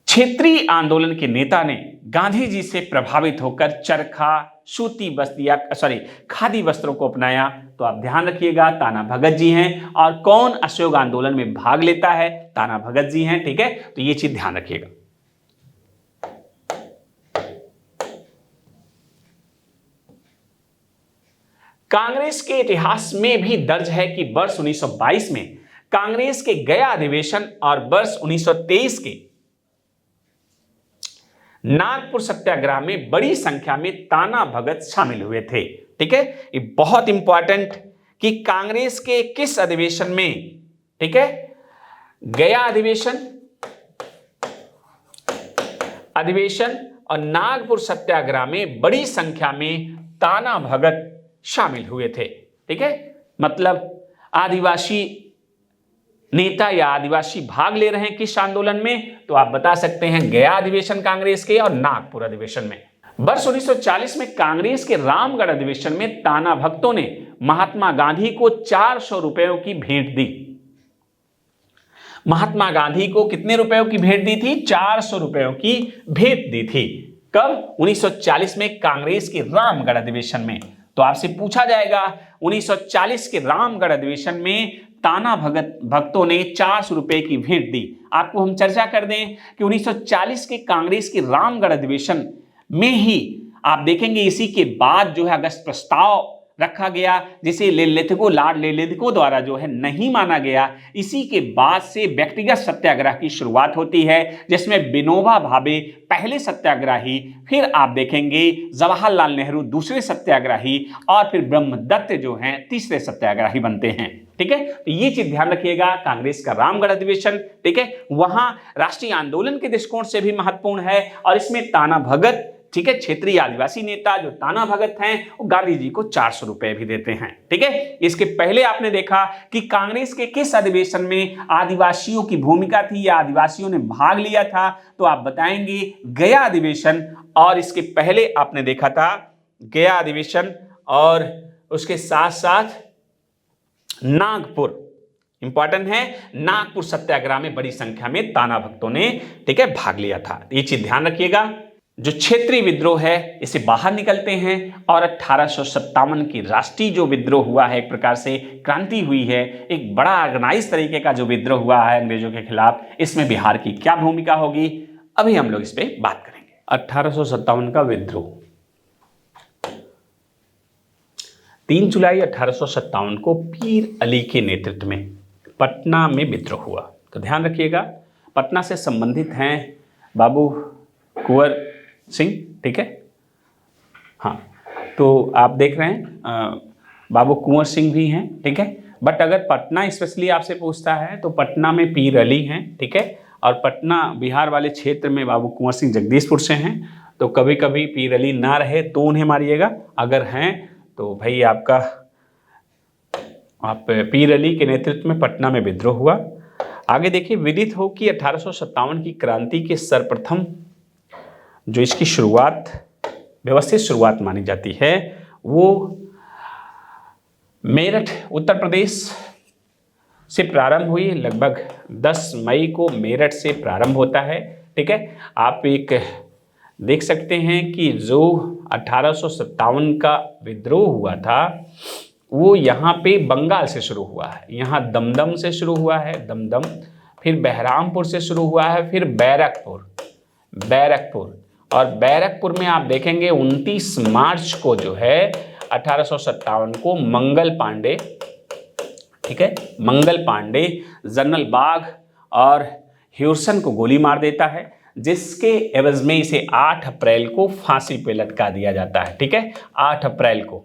क्षेत्रीय आंदोलन के नेता ने गांधी जी से प्रभावित होकर चरखा, सूती वस्त्र खादी वस्त्रों को अपनाया? तो आप ध्यान रखिएगा, ताना भगत जी हैं। और कौन असहयोग आंदोलन में भाग लेता है? ताना भगत जी हैं। ठीक है, तो ये चीज ध्यान रखिएगा। कांग्रेस के इतिहास में भी दर्ज है कि वर्ष 1922 में कांग्रेस के गया अधिवेशन और वर्ष 1923 के नागपुर सत्याग्रह में बड़ी संख्या में ताना भगत शामिल हुए थे। ठीक है, ये बहुत इंपॉर्टेंट कि कांग्रेस के किस अधिवेशन में, ठीक है, गया अधिवेशन और नागपुर सत्याग्रह में बड़ी संख्या में ताना भगत शामिल हुए थे। ठीक है, मतलब आदिवासी नेता या आदिवासी भाग ले रहे हैं किस आंदोलन में? तो आप बता सकते हैं गया अधिवेशन कांग्रेस के और नागपुर अधिवेशन में। वर्ष 1940 में कांग्रेस के रामगढ़ अधिवेशन में ताना भक्तों ने महात्मा गांधी को 400 रुपयों की भेंट दी। महात्मा गांधी को कितने रुपयों की भेंट दी थी? 400 रुपयों की भेंट दी थी। कब? 1940 में कांग्रेस के रामगढ़ अधिवेशन में। तो आपसे पूछा जाएगा 1940 के रामगढ़ अधिवेशन में ताना भक्तों ने 400 रुपए की भेंट दी। आपको हम चर्चा कर दें कि 1940 के कांग्रेस के रामगढ़ अधिवेशन में ही आप देखेंगे इसी के बाद जो है अगस्त प्रस्ताव रखा गया, जिसे लॉर्ड लेलेथिको द्वारा जो है नहीं माना गया। इसी के बाद से व्यक्तिगत सत्याग्रह की शुरुआत होती है, जिसमें विनोबा भावे पहले सत्याग्रही, फिर आप देखेंगे जवाहरलाल नेहरू दूसरे सत्याग्रही और फिर ब्रह्मदत्त जो हैं तीसरे सत्याग्रही बनते हैं। ठीक है, तो ये चीज ध्यान रखिएगा। कांग्रेस का रामगढ़ अधिवेशन, ठीक है, वहां राष्ट्रीय आंदोलन के दृष्टिकोण से भी महत्वपूर्ण है और इसमें ताना भगत, ठीक है, क्षेत्रीय आदिवासी नेता जो ताना भगत हैं वो गांधी जी को 400 रुपए भी देते हैं। ठीक है, इसके पहले आपने देखा कि कांग्रेस के किस अधिवेशन में आदिवासियों की भूमिका थी या आदिवासियों ने भाग लिया था? तो आप बताएंगे गया अधिवेशन, और इसके पहले आपने देखा था गया अधिवेशन और उसके साथ साथ नागपुर, इंपॉर्टेंट है, नागपुर सत्याग्रह में बड़ी संख्या में ताना भक्तों ने, ठीक है, भाग लिया था। ये चीज ध्यान रखिएगा। जो क्षेत्रीय विद्रोह है इसे बाहर निकलते हैं और 1857 की राष्ट्रीय जो विद्रोह हुआ है, एक प्रकार से क्रांति हुई है, एक बड़ा ऑर्गेनाइज तरीके का जो विद्रोह हुआ है अंग्रेजों के खिलाफ, इसमें बिहार की क्या भूमिका होगी, अभी हम लोग इस पे बात करेंगे। 1857 का विद्रोह 3 जुलाई 1857 को पीर अली के नेतृत्व में पटना में विद्रोह हुआ। तो ध्यान रखिएगा, पटना से संबंधित हैं बाबू कुंवर सिंह, ठीक है, हाँ, तो आप देख रहे हैं बाबू कुंवर सिंह भी हैं, ठीक है। बट अगर पटना स्पेशली आपसे पूछता है तो पटना में पीर अली हैं, ठीक है, और पटना बिहार वाले क्षेत्र में बाबू कुंवर सिंह जगदीशपुर से हैं। तो कभी कभी पीर अली ना रहे तो उन्हें मारिएगा, अगर हैं तो भाई आपका आप पीर अली के नेतृत्व में पटना में विद्रोह हुआ। आगे देखिए, विदित हो कि 1857 की क्रांति के सर्वप्रथम जो इसकी शुरुआत, व्यवस्थित शुरुआत मानी जाती है, वो मेरठ उत्तर प्रदेश से प्रारंभ हुई। लगभग 10 मई को मेरठ से प्रारंभ होता है। ठीक है, आप एक देख सकते हैं कि जो 1857 का विद्रोह हुआ था वो यहाँ पे बंगाल से शुरू हुआ है। यहाँ दमदम से शुरू हुआ है, दमदम, फिर बहरामपुर से शुरू हुआ है, फिर बैरकपुर और बैरकपुर में आप देखेंगे 29 मार्च को जो है 1857 को मंगल पांडे, ठीक है, मंगल पांडे जनरल बाघ और ह्यूरसन को गोली मार देता है, जिसके एवज में इसे 8 अप्रैल को फांसी पे लटका दिया जाता है। ठीक है, 8 अप्रैल को।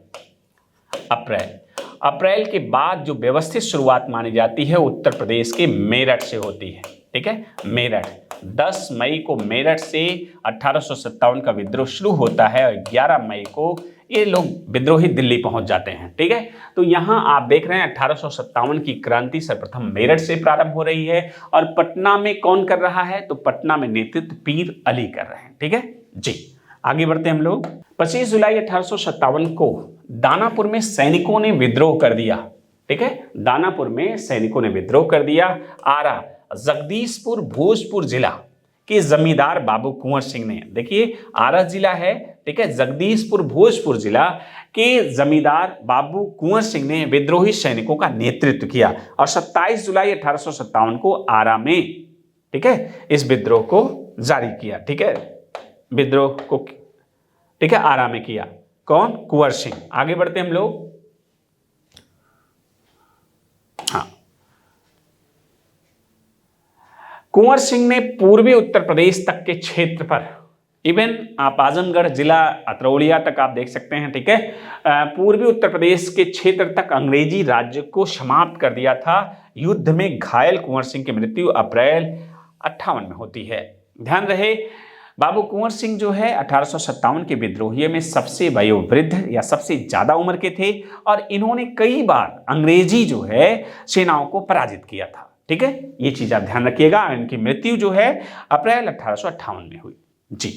अप्रैल के बाद जो व्यवस्थित शुरुआत मानी जाती है उत्तर प्रदेश के मेरठ से होती है। ठीक है, मेरठ 10 मई को मेरठ से 1857 का विद्रोह शुरू होता है और 11 मई को ये लोग विद्रोही दिल्ली पहुंच जाते हैं। ठीक है, तो यहां आप देख रहे हैं 1857 की क्रांति सर्वप्रथम मेरठ से प्रारंभ हो रही है और पटना में कौन कर रहा है, तो पटना में नेतृत्व पीर अली कर रहे हैं। ठीक है जी, आगे बढ़ते हैं हम लोग। 25 जुलाई 1857 को दानापुर में सैनिकों ने विद्रोह कर दिया। ठीक है, दानापुर में सैनिकों ने विद्रोह कर दिया। आरा जगदीशपुर भोजपुर जिला के जमींदार बाबू कुंवर सिंह ने, देखिए आरा जिला है, ठीक है, जगदीशपुर भोजपुर जिला के जमींदार बाबू कुंवर सिंह ने विद्रोही सैनिकों का नेतृत्व किया और 27 जुलाई 1857 को आरा में, ठीक है, इस विद्रोह को जारी किया। ठीक है, विद्रोह को, ठीक है, आरा में किया। कौन? कुंवर सिंह। आगे बढ़ते हम लोग। हाँ, कुंवर सिंह ने पूर्वी उत्तर प्रदेश तक के क्षेत्र पर, इवन आप आजमगढ़ जिला अतरौलिया तक आप देख सकते हैं, ठीक है, पूर्वी उत्तर प्रदेश के क्षेत्र तक अंग्रेजी राज्य को समाप्त कर दिया था। युद्ध में घायल कुंवर सिंह की मृत्यु अप्रैल 58 में होती है। ध्यान रहे, बाबू कुंवर सिंह जो है 1857 के विद्रोहियों में सबसे वयोवृद्ध या सबसे ज्यादा उम्र के थे और इन्होंने कई बार अंग्रेजी जो है सेनाओं को पराजित किया था। ठीक है, ये चीज आप ध्यान रखिएगा। इनकी मृत्यु जो है अप्रैल 1858 में हुई। जी,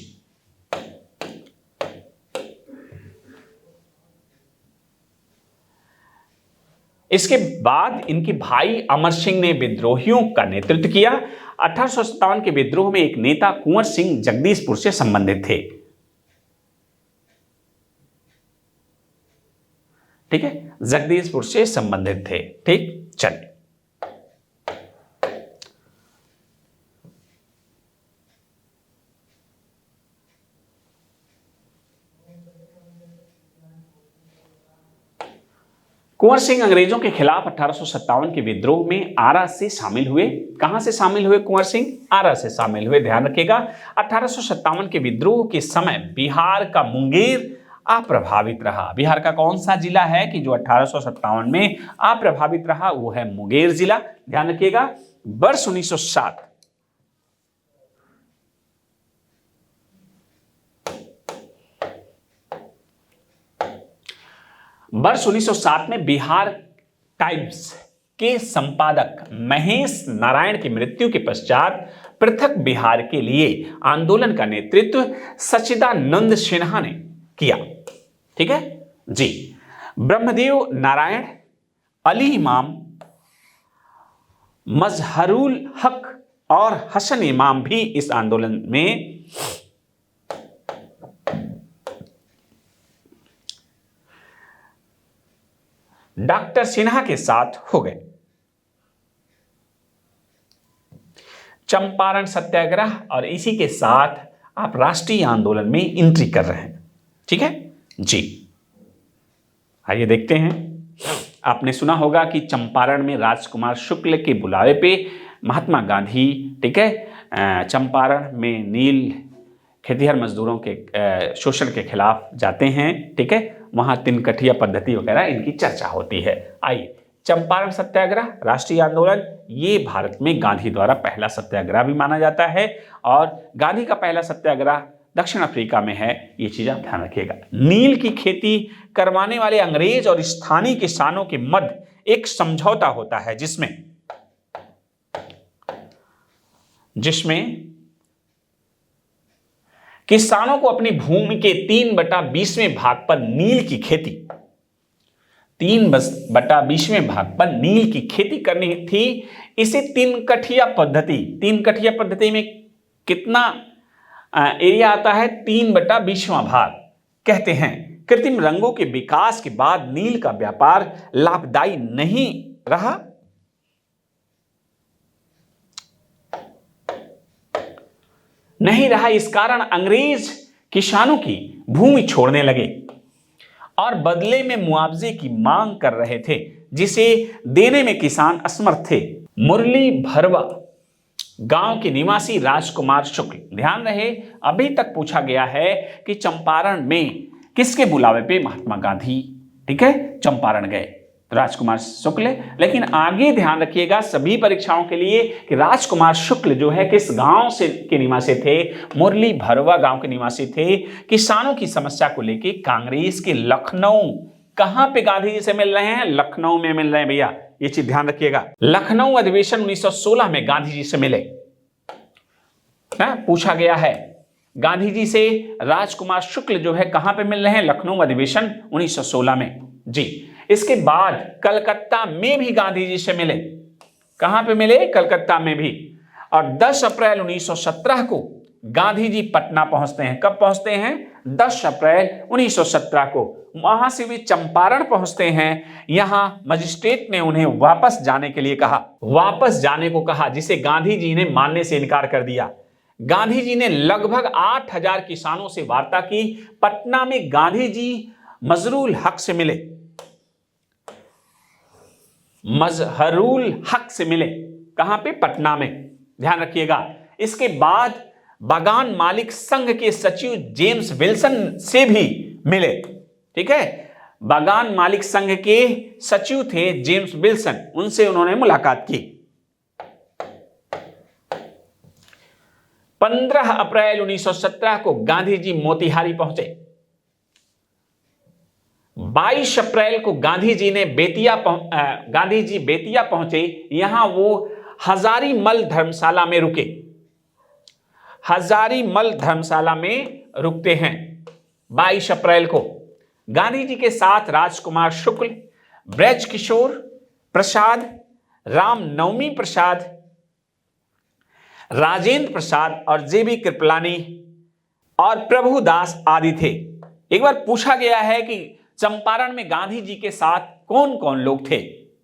इसके बाद इनके भाई अमर सिंह ने विद्रोहियों का नेतृत्व किया। 1857 के विद्रोह में एक नेता कुंवर सिंह जगदीशपुर से संबंधित थे। ठीक है, जगदीशपुर से संबंधित थे। ठीक, चलिए कुंवर सिंह अंग्रेजों के खिलाफ 1857 के विद्रोह में आरा से शामिल हुए। कहां से शामिल हुए कुंवर सिंह? आरा से शामिल हुए। ध्यान रखिएगा, 1857 के विद्रोह के समय बिहार का मुंगेर अप्रभावित रहा। बिहार का कौन सा जिला है कि जो 1857 में अप्रभावित रहा? वो है मुंगेर जिला। ध्यान रखिएगा, वर्ष 1907 वर्ष 1907 में बिहार टाइम्स के संपादक महेश नारायण की मृत्यु के पश्चात पृथक बिहार के लिए आंदोलन का नेतृत्व सच्चिदानंद सिन्हा ने किया। ठीक है जी, ब्रह्मदेव नारायण, अली इमाम, मजहरुल हक और हसन इमाम भी इस आंदोलन में डॉक्टर सिन्हा के साथ हो गए। चंपारण सत्याग्रह और इसी के साथ आप राष्ट्रीय आंदोलन में एंट्री कर रहे हैं। ठीक है जी, आइए देखते हैं। आपने सुना होगा कि चंपारण में राजकुमार शुक्ल के बुलावे पे महात्मा गांधी, ठीक है, चंपारण में नील खेतिहर मजदूरों के शोषण के खिलाफ जाते हैं। ठीक है, वहां तिनकठिया पद्धति वगैरह इनकी चर्चा होती है। आइए, चंपारण सत्याग्रह, राष्ट्रीय आंदोलन, ये भारत में गांधी द्वारा पहला सत्याग्रह भी माना जाता है और गांधी का पहला सत्याग्रह दक्षिण अफ्रीका में है। ये चीज आप ध्यान रखिएगा। नील की खेती करवाने वाले अंग्रेज और स्थानीय किसानों के मध्य एक समझौता होता है जिसमें किसानों को अपनी भूमि के 3/20वें भाग पर नील की खेती 3/20वें भाग पर नील की खेती करनी थी। इसे 3 कठिया पद्धति में कितना एरिया आता है? 3/20वां भाग कहते हैं। कृत्रिम रंगों के विकास के बाद नील का व्यापार लाभदायी नहीं रहा। इस कारण अंग्रेज किसानों की भूमि छोड़ने लगे और बदले में मुआवजे की मांग कर रहे थे, जिसे देने में किसान असमर्थ थे। मुरली भरवा गांव के निवासी राजकुमार शुक्ल, ध्यान रहे अभी तक पूछा गया है कि चंपारण में किसके बुलावे पे महात्मा गांधी, ठीक है, चंपारण गए, राजकुमार शुक्ल। लेकिन आगे ध्यान रखिएगा सभी परीक्षाओं के लिए कि राजकुमार शुक्ल जो है किस गांव से के निवासी थे? मुरली भरवा गांव के निवासी थे। किसानों की समस्या को लेकर कांग्रेस के लखनऊ, कहां पे गांधी जी से मिल रहे हैं? लखनऊ में मिल रहे हैं भैया, ये चीज ध्यान रखिएगा। लखनऊ अधिवेशन 1916 में गांधी जी से मिले। पूछा गया है गांधी जी से राजकुमार शुक्ल जो है कहां पे मिल रहे हैं? लखनऊ अधिवेशन 1916 में जी। इसके बाद कलकत्ता में भी गांधी जी से मिले। कहां पे मिले? कलकत्ता में भी। और 10 अप्रैल 1917 को गांधी जी पटना पहुंचते हैं। कब पहुंचते हैं? 10 अप्रैल 1917 को। वहां से वे चंपारण पहुंचते हैं। यहां मजिस्ट्रेट ने उन्हें वापस जाने के लिए कहा, वापस जाने को कहा, जिसे गांधी जी ने मानने से इनकार कर दिया। गांधी जी ने लगभग 8000 किसानों से वार्ता की। पटना में गांधी जी मजहरूल हक से मिले। मजहरूल हक से मिले कहां पे? पटना में, ध्यान रखिएगा। इसके बाद बागान मालिक संघ के सचिव जेम्स विल्सन से भी मिले, ठीक है। बागान मालिक संघ के सचिव थे जेम्स विल्सन, उनसे उन्होंने मुलाकात की। 15 अप्रैल 1917 को गांधी जी मोतिहारी पहुंचे। 22 अप्रैल को गांधी जी बेतिया पहुंचे। यहां वो हजारीमल धर्मशाला में रुके। हजारीमल धर्मशाला में रुकते हैं 22 अप्रैल को। गांधी जी के साथ राजकुमार शुक्ल, ब्रजकिशोर प्रसाद, रामनवमी प्रसाद, राजेंद्र प्रसाद और जेबी कृपलानी और प्रभुदास आदि थे। एक बार पूछा गया है कि चंपारण में गांधी जी के साथ कौन कौन लोग थे,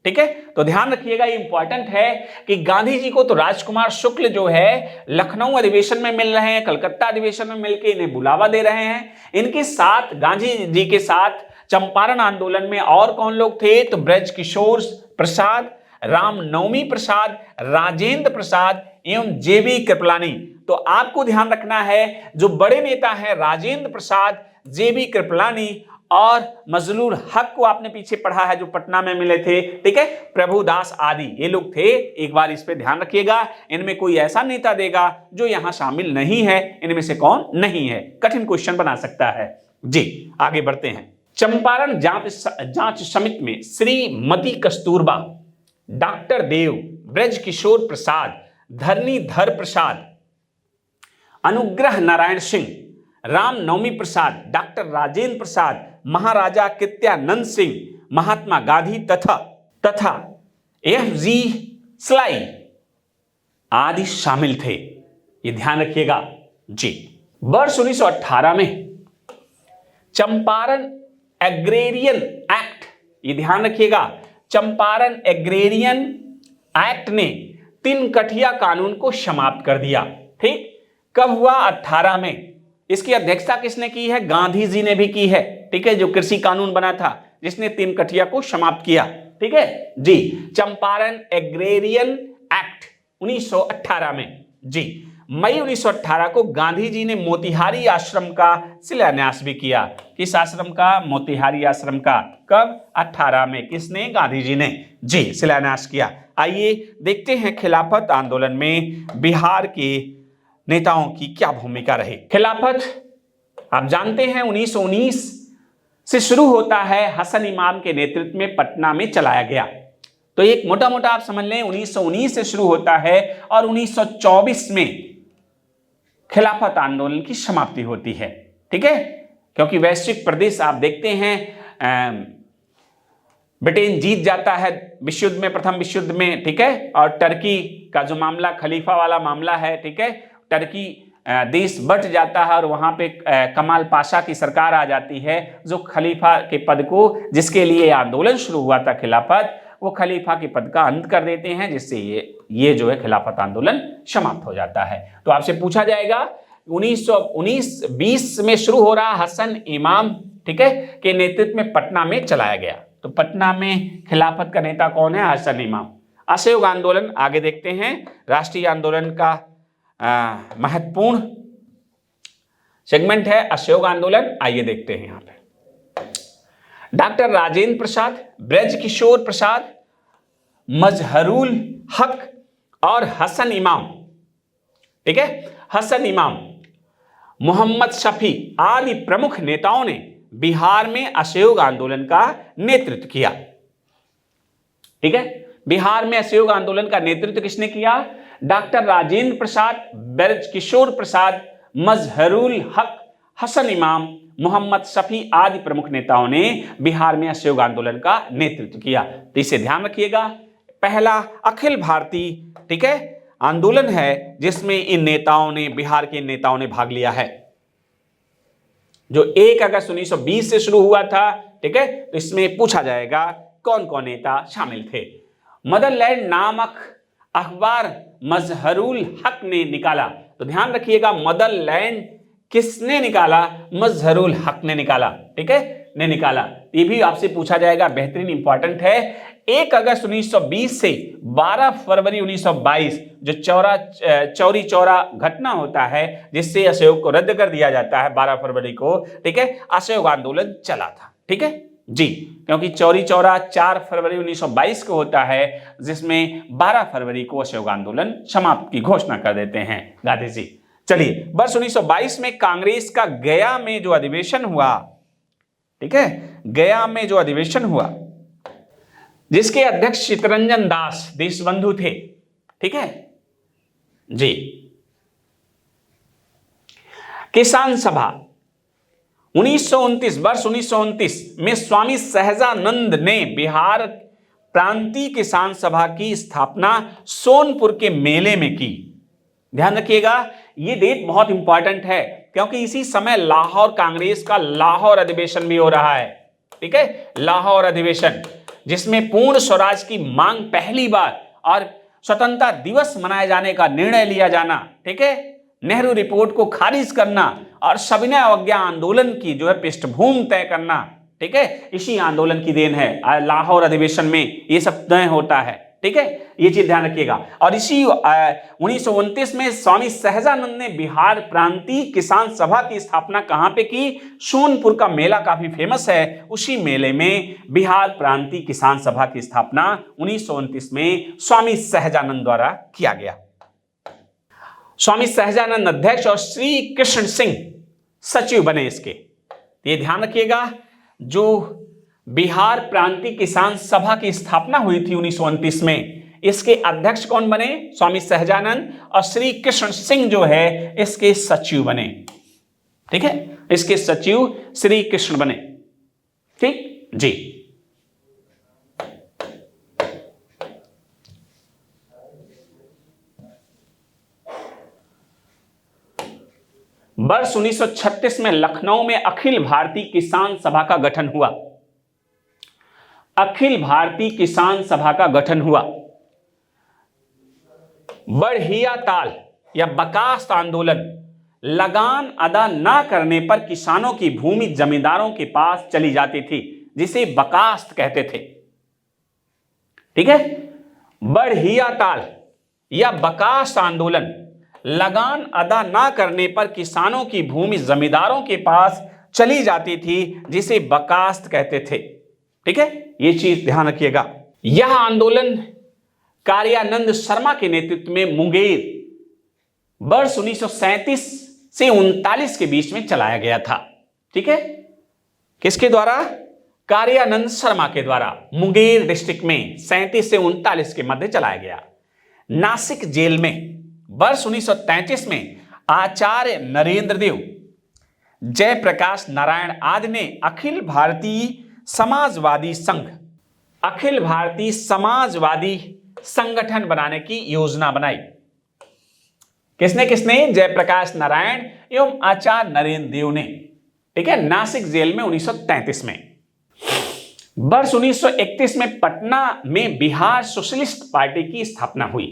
ठीक है। तो ध्यान रखिएगा, ये इंपॉर्टेंट है कि गांधी जी को तो राजकुमार शुक्ल जो है लखनऊ अधिवेशन में मिल रहे हैं, कलकत्ता अधिवेशन में मिलकर इन्हें बुलावा दे रहे हैं। इनके साथ, गांधी जी के साथ चंपारण आंदोलन में और कौन लोग थे? तो ब्रजकिशोर प्रसाद, रामनवमी प्रसाद, राजेंद्र प्रसाद एवं जेबी कृपलानी। तो आपको ध्यान रखना है, जो बड़े नेता हैं राजेंद्र प्रसाद, जेबी कृपलानी और मजहरूल हक को आपने पीछे पढ़ा है, जो पटना में मिले थे, ठीक है, प्रभुदास आदि, ये लोग थे। एक बार इस पे ध्यान रखिएगा। इनमें कोई ऐसा नेता देगा जो यहां शामिल नहीं है, इनमें से कौन नहीं है, कठिन क्वेश्चन बना सकता है जी। आगे बढ़ते हैं। चंपारण जांच समिति में श्रीमती कस्तूरबा, डॉक्टर देव, ब्रजकिशोर प्रसाद, धरणीधर प्रसाद, अनुग्रह नारायण सिंह, रामनवमी प्रसाद, डॉक्टर राजेंद्र प्रसाद, महाराजा कृत्यानंद सिंह, महात्मा गांधी तथा FG स्लाई आदि शामिल थे। ये ध्यान रखिएगा जी। वर्ष 1918 में चंपारण एग्रेरियन एक्ट, ये ध्यान रखिएगा, चंपारण एग्रेरियन एक्ट ने 3 कठिया कानून को समाप्त कर दिया। ठीक, कब हुआ? 18 में। इसकी अध्यक्षता किसने की है? गांधी जी ने भी की है, ठीक है, जो कृषि कानून बना था, जिसने 3 कठिया को समाप्त किया, ठीक है जी। चंपारण एग्रेरियन एक्ट 1918 में जी। मई 1918 को गांधी जी ने मोतिहारी आश्रम का शिलान्यास भी किया। किस आश्रम का? मोतिहारी आश्रम का। कब? 18 में। किसने? गांधी जी ने जी शिलान्यास किया। आइए देखते हैं खिलाफत आंदोलन में बिहार के नेताओं की क्या भूमिका रही। खिलाफत आप जानते हैं 1919 से शुरू होता है, हसन इमाम के नेतृत्व में पटना में चलाया गया। तो एक मोटा मोटा आप समझ लें 1919 से शुरू होता है और 1924 में खिलाफत आंदोलन की समाप्ति होती है। ठीक है, क्योंकि वैश्विक प्रदेश आप देखते हैं ब्रिटेन जीत जाता है विश्व युद्ध में, प्रथम विश्व युद्ध में। ठीक है, और टर्की का जो मामला खलीफा वाला मामला है, ठीक है, टर्की देश बट जाता है और वहां पे कमाल पाशा की सरकार आ जाती है, जो खलीफा के पद को, जिसके लिए आंदोलन शुरू हुआ था खिलाफत, वो खलीफा के पद का अंत कर देते हैं, जिससे ये जो है खिलाफत आंदोलन समाप्त हो जाता है। तो आपसे पूछा जाएगा 1919-20 में शुरू हो रहा हसन इमाम, ठीक है, के नेतृत्व में पटना में चलाया गया। तो पटना में खिलाफत का नेता कौन है? हसन इमाम। असहयोग आंदोलन आगे देखते हैं, राष्ट्रीय आंदोलन का महत्वपूर्ण सेगमेंट है असहयोग आंदोलन। आइए देखते हैं यहां पे डॉक्टर राजेंद्र प्रसाद, ब्रजकिशोर प्रसाद, मजहरुल हक और हसन इमाम, ठीक है, हसन इमाम, मोहम्मद शफी आदि प्रमुख नेताओं ने बिहार में असहयोग आंदोलन का नेतृत्व किया। ठीक है, बिहार में असहयोग आंदोलन का नेतृत्व किसने किया? डॉक्टर राजेंद्र प्रसाद, ब्रजकिशोर प्रसाद, मजहरुल हक, हसन इमाम, मोहम्मद शफी आदि प्रमुख नेताओं ने बिहार में असहयोग आंदोलन का नेतृत्व किया। तो इसे ध्यान रखिएगा, पहला अखिल भारतीय, ठीक है, आंदोलन है जिसमें इन नेताओं ने, बिहार के नेताओं ने भाग लिया है, जो 1 अगस्त 1920 से शुरू हुआ था। ठीक है, तो इसमें पूछा जाएगा कौन कौन नेता शामिल थे। मदरलैंड नामक अखबार मजहरुल हक ने निकाला। तो ध्यान रखिएगा, मदरलैंड किसने निकाला? मजहरुल हक ने निकाला। ठीक है, ने निकाला। ये भी आपसे पूछा जाएगा, बेहतरीन इंपॉर्टेंट है। 1 अगस्त 1920 से 12 फरवरी 1922 जो चौरी चौरा घटना होता है, जिससे असहयोग को रद्द कर दिया जाता है 12 फरवरी को। ठीक है, असहयोग आंदोलन चला था। ठीक है जी, क्योंकि चौरी चौरा 4 फरवरी 1922 को होता है, जिसमें 12 फरवरी को असहयोग आंदोलन समाप्त की घोषणा कर देते हैं गांधी जी। चलिए, वर्ष 1922 में कांग्रेस का गया में जो अधिवेशन हुआ, ठीक है, गया में जो अधिवेशन हुआ, जिसके अध्यक्ष चितरंजन दास देशबंधु थे। ठीक है जी। किसान सभा 1929, वर्ष 1929 में स्वामी सहजानंद ने बिहार प्रांतीय किसान सभा की स्थापना सोनपुर के मेले में की। ध्यान रखिएगा, यह डेट बहुत इंपॉर्टेंट है, क्योंकि इसी समय लाहौर कांग्रेस का लाहौर अधिवेशन भी हो रहा है। ठीक है, लाहौर अधिवेशन, जिसमें पूर्ण स्वराज की मांग पहली बार और स्वतंत्रता दिवस मनाए जाने का निर्णय लिया जाना, ठीक है, नेहरू रिपोर्ट को खारिज करना और सविनय अवज्ञा आंदोलन की जो है पृष्ठभूमि तय करना, ठीक है, इसी आंदोलन की देन है। लाहौर अधिवेशन में ये सब तय होता है। ठीक है, ये चीज ध्यान रखिएगा। और इसी 1929 में स्वामी सहजानंद ने बिहार प्रांतीय किसान सभा की स्थापना कहां पे की? सोनपुर का मेला काफी फेमस है, उसी मेले में बिहार प्रांतीय किसान सभा की स्थापना 1929 में स्वामी सहजानंद द्वारा किया गया। स्वामी सहजानंद अध्यक्ष और श्री कृष्ण सिंह सचिव बने इसके। ये ध्यान रखिएगा, जो बिहार प्रांतीय किसान सभा की स्थापना हुई थी 1929 में, इसके अध्यक्ष कौन बने? स्वामी सहजानंद, और श्री कृष्ण सिंह जो है इसके सचिव बने। ठीक है, इसके सचिव श्री कृष्ण बने। ठीक जी। वर्ष 1936 में लखनऊ में अखिल भारतीय किसान सभा का गठन हुआ। अखिल भारतीय किसान सभा का गठन हुआ। बढ़िया ताल या बकास्त आंदोलन, लगान अदा ना करने पर किसानों की भूमि जमींदारों के पास चली जाती थी, जिसे बकास्त कहते थे। ठीक है, बढ़िया ताल या बकास्त आंदोलन, लगान अदा ना करने पर किसानों की भूमि जमींदारों के पास चली जाती थी, जिसे बकास्त कहते थे। ठीक है, ये चीज ध्यान रखिएगा। यह आंदोलन कार्यानंद शर्मा के नेतृत्व में मुंगेर वर्ष 1937 से 39 के बीच में चलाया गया था। ठीक है, किसके द्वारा? कार्यानंद शर्मा के द्वारा मुंगेर डिस्ट्रिक्ट में 37 से 39 के मध्य चलाया गया। नासिक जेल में वर्ष 1933 में आचार्य नरेंद्र देव, जयप्रकाश नारायण आदि ने अखिल भारतीय समाजवादी संगठन बनाने की योजना बनाई। किसने किसने? जयप्रकाश नारायण एवं आचार्य नरेंद्र देव ने। ठीक है, नासिक जेल में 1933 में। वर्ष 1931 में पटना में बिहार सोशलिस्ट पार्टी की स्थापना हुई।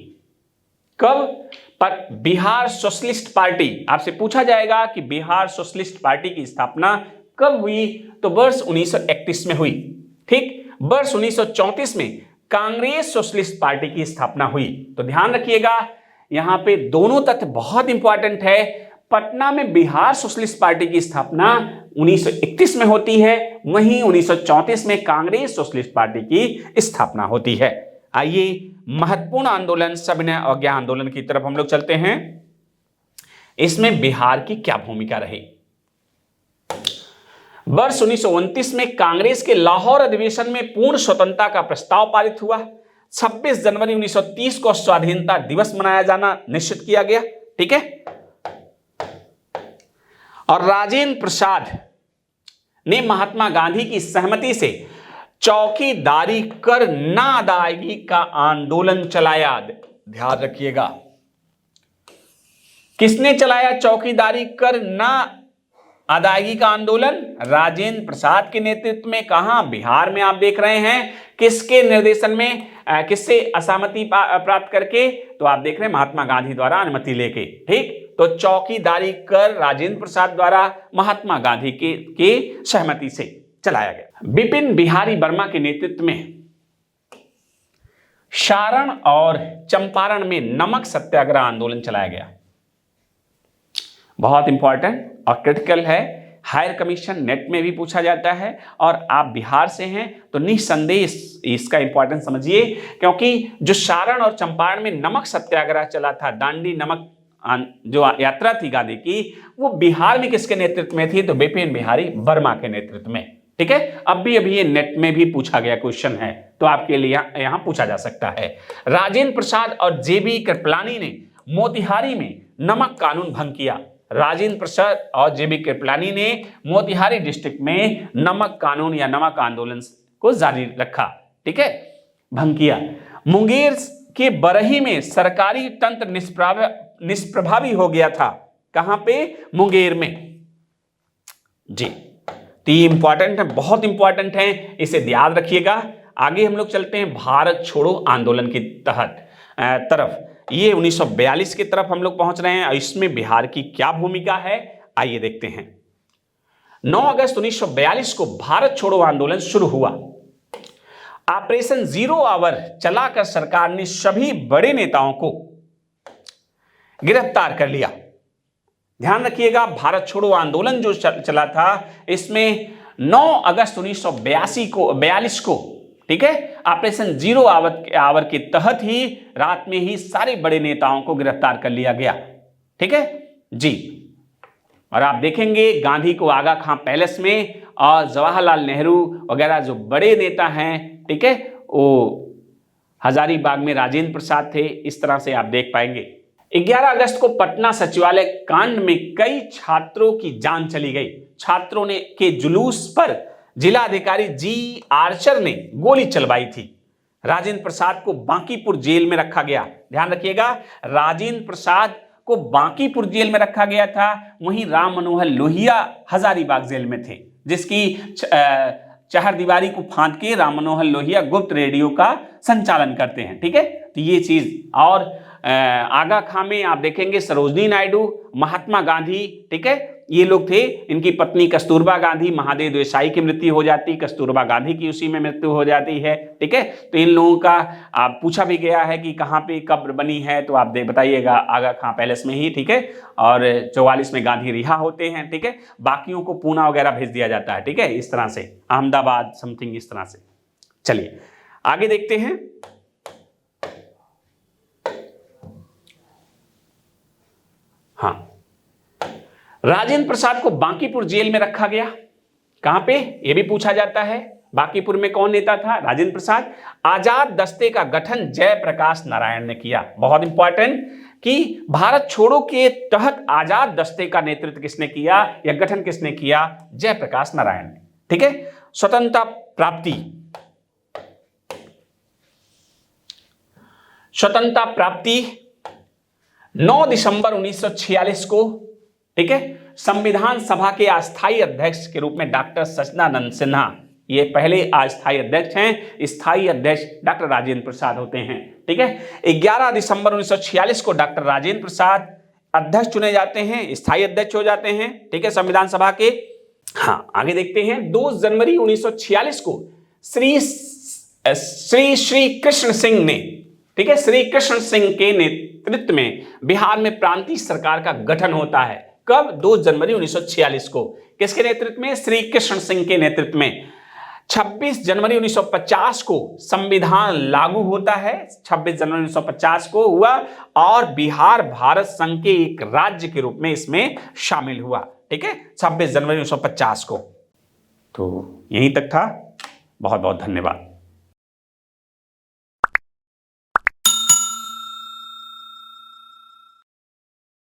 कब? पर बिहार सोशलिस्ट पार्टी, आपसे पूछा जाएगा कि बिहार सोशलिस्ट पार्टी की स्थापना कब हुई, तो वर्ष 1931 में हुई। ठीक, वर्ष 1934 में कांग्रेस सोशलिस्ट पार्टी की स्थापना हुई। तो ध्यान रखिएगा, यहां पे दोनों तथ्य बहुत इंपॉर्टेंट है। पटना में बिहार सोशलिस्ट पार्टी की स्थापना 1931 में होती है, वहीं 1934 में कांग्रेस सोशलिस्ट पार्टी की स्थापना होती है। आइए महत्वपूर्ण आंदोलन सविनय अवज्ञा आंदोलन की तरफ हम लोग चलते हैं। इसमें बिहार की क्या भूमिका रही? वर्ष 1929 में कांग्रेस के लाहौर अधिवेशन में पूर्ण स्वतंत्रता का प्रस्ताव पारित हुआ। 26 जनवरी 1930 को स्वाधीनता दिवस मनाया जाना निश्चित किया गया। ठीक है, और राजेंद्र प्रसाद ने महात्मा गांधी की सहमति से चौकीदारी कर ना अदायगी का आंदोलन चलाया। ध्यान रखिएगा, किसने चलाया चौकीदारी कर ना अदायगी का आंदोलन? राजेंद्र प्रसाद के नेतृत्व में। कहां? बिहार में। आप देख रहे हैं किसके निर्देशन में, किससे असहमति प्राप्त करके? तो आप देख रहे हैं महात्मा गांधी द्वारा अनुमति लेके। ठीक, तो चौकीदारी कर राजेंद्र प्रसाद द्वारा महात्मा गांधी के सहमति से चलाया गया। बिपिन बिहारी वर्मा के नेतृत्व में सारण और चंपारण में नमक सत्याग्रह आंदोलन चलाया गया। बहुत इंपॉर्टेंट और क्रिटिकल है, हायर कमीशन नेट में भी पूछा जाता है, और आप बिहार से हैं तो निस्संदेह इसका इंपॉर्टेंस समझिए, क्योंकि जो सारण और चंपारण में नमक सत्याग्रह चला था, दांडी नमक जो यात्रा थी गांधी की, वो बिहार में किसके नेतृत्व में थी? तो बिपिन बिहारी वर्मा के नेतृत्व में। ठीक है, अभी ये नेट में भी पूछा गया क्वेश्चन है, तो आपके लिए यहां पूछा जा सकता है। राजेंद्र प्रसाद और जेबी कृपलानी ने मोतिहारी में नमक कानून भंग किया। राजेंद्र प्रसाद और जेबी कृपलानी ने मोतिहारी डिस्ट्रिक्ट में नमक कानून या नमक आंदोलन को जारी रखा। ठीक है, भंग किया। मुंगेर के बरही में सरकारी तंत्र निष्प्रभावी हो गया था। कहां पे? मुंगेर में। जी, तो ये इंपॉर्टेंट है, बहुत इंपॉर्टेंट है, इसे याद रखिएगा। आगे हम लोग चलते हैं भारत छोड़ो आंदोलन की तरफ। ये 1942 की तरफ हम लोग पहुंच रहे हैं, और इसमें बिहार की क्या भूमिका है आइए देखते हैं। 9 अगस्त 1942 को भारत छोड़ो आंदोलन शुरू हुआ। ऑपरेशन जीरो आवर चलाकर सरकार ने सभी बड़े नेताओं को गिरफ्तार कर लिया। ध्यान रखिएगा, भारत छोड़ो आंदोलन जो चला था, इसमें 9 अगस्त 1942 को, ठीक है, ऑपरेशन जीरो आवर के तहत ही रात में ही सारे बड़े नेताओं को गिरफ्तार कर लिया गया। ठीक है जी, और आप देखेंगे गांधी को आगा खां पैलेस में, और जवाहरलाल नेहरू वगैरह जो बड़े नेता हैं, ठीक है, वो हजारीबाग में राजेंद्र प्रसाद थे। इस तरह से आप देख पाएंगे। 11 अगस्त को पटना सचिवालय कांड में कई छात्रों की जान चली गई। छात्रों ने के जुलूस पर जिलाधिकारी जी आर्चर ने गोली चलवाई थी। राजेंद्र प्रसाद को बांकीपुर जेल में रखा गया। ध्यान रखिएगा, राजेंद्र प्रसाद को बांकीपुर जेल में रखा गया था, वहीं राम मनोहर लोहिया हजारीबाग जेल में थे, जिसकी चहारदीवारी को फांद के राम मनोहर लोहिया गुप्त रेडियो का संचालन करते हैं। ठीक है, तो ये चीज। और आगा खां में आप देखेंगे सरोजनी नायडू, महात्मा गांधी, ठीक है, ये लोग थे। इनकी पत्नी कस्तूरबा गांधी, महादेव देसाई की मृत्यु हो जाती, कस्तूरबा गांधी की उसी में मृत्यु हो जाती है। ठीक है, तो इन लोगों का आप पूछा भी गया है कि कहाँ पे कब्र बनी है, तो आप बताइएगा आगा खां पैलेस में ही। ठीक है, और 44 में गांधी रिहा होते हैं। ठीक है, बाकियों को पूना वगैरह भेज दिया जाता है। ठीक है, इस तरह से अहमदाबाद समथिंग इस तरह से। चलिए आगे देखते हैं। हाँ, राजेंद्र प्रसाद को बांकीपुर जेल में रखा गया। कहां पे, यह भी पूछा जाता है। बांकीपुर में कौन नेता था? राजेंद्र प्रसाद। आजाद दस्ते का गठन जयप्रकाश नारायण ने किया। बहुत इंपॉर्टेंट कि भारत छोड़ो के तहत आजाद दस्ते का नेतृत्व किसने किया या गठन किसने किया? जयप्रकाश नारायण ने। ठीक है। स्वतंत्रता प्राप्ति, स्वतंत्रता प्राप्ति 9 दिसंबर 1946 को, ठीक है, संविधान सभा के अस्थायी अध्यक्ष के रूप में डॉक्टर सच्चिदानंद सिन्हा, ये पहले अस्थायी अध्यक्ष हैं। स्थायी अध्यक्ष डॉक्टर राजेंद्र प्रसाद होते हैं। ठीक है। 11 दिसंबर 1946 को डॉक्टर राजेंद्र प्रसाद अध्यक्ष चुने जाते हैं, स्थायी अध्यक्ष हो जाते हैं। ठीक है, संविधान सभा के। हाँ, आगे देखते हैं। 2 जनवरी 1946 को श्री कृष्ण सिंह ने, ठीक है, श्री कृष्ण सिंह के नेतृत्व में बिहार में प्रांतीय सरकार का गठन होता है। कब? 2 जनवरी 1946 को। किसके नेतृत्व में? श्री कृष्ण सिंह के नेतृत्व में। 26 जनवरी 1950 को संविधान लागू होता है। 26 जनवरी 1950 को हुआ और बिहार भारत संघ के एक राज्य के रूप में इसमें शामिल हुआ। ठीक है, 26 जनवरी 1950 को। तो यहीं तक था। बहुत बहुत धन्यवाद।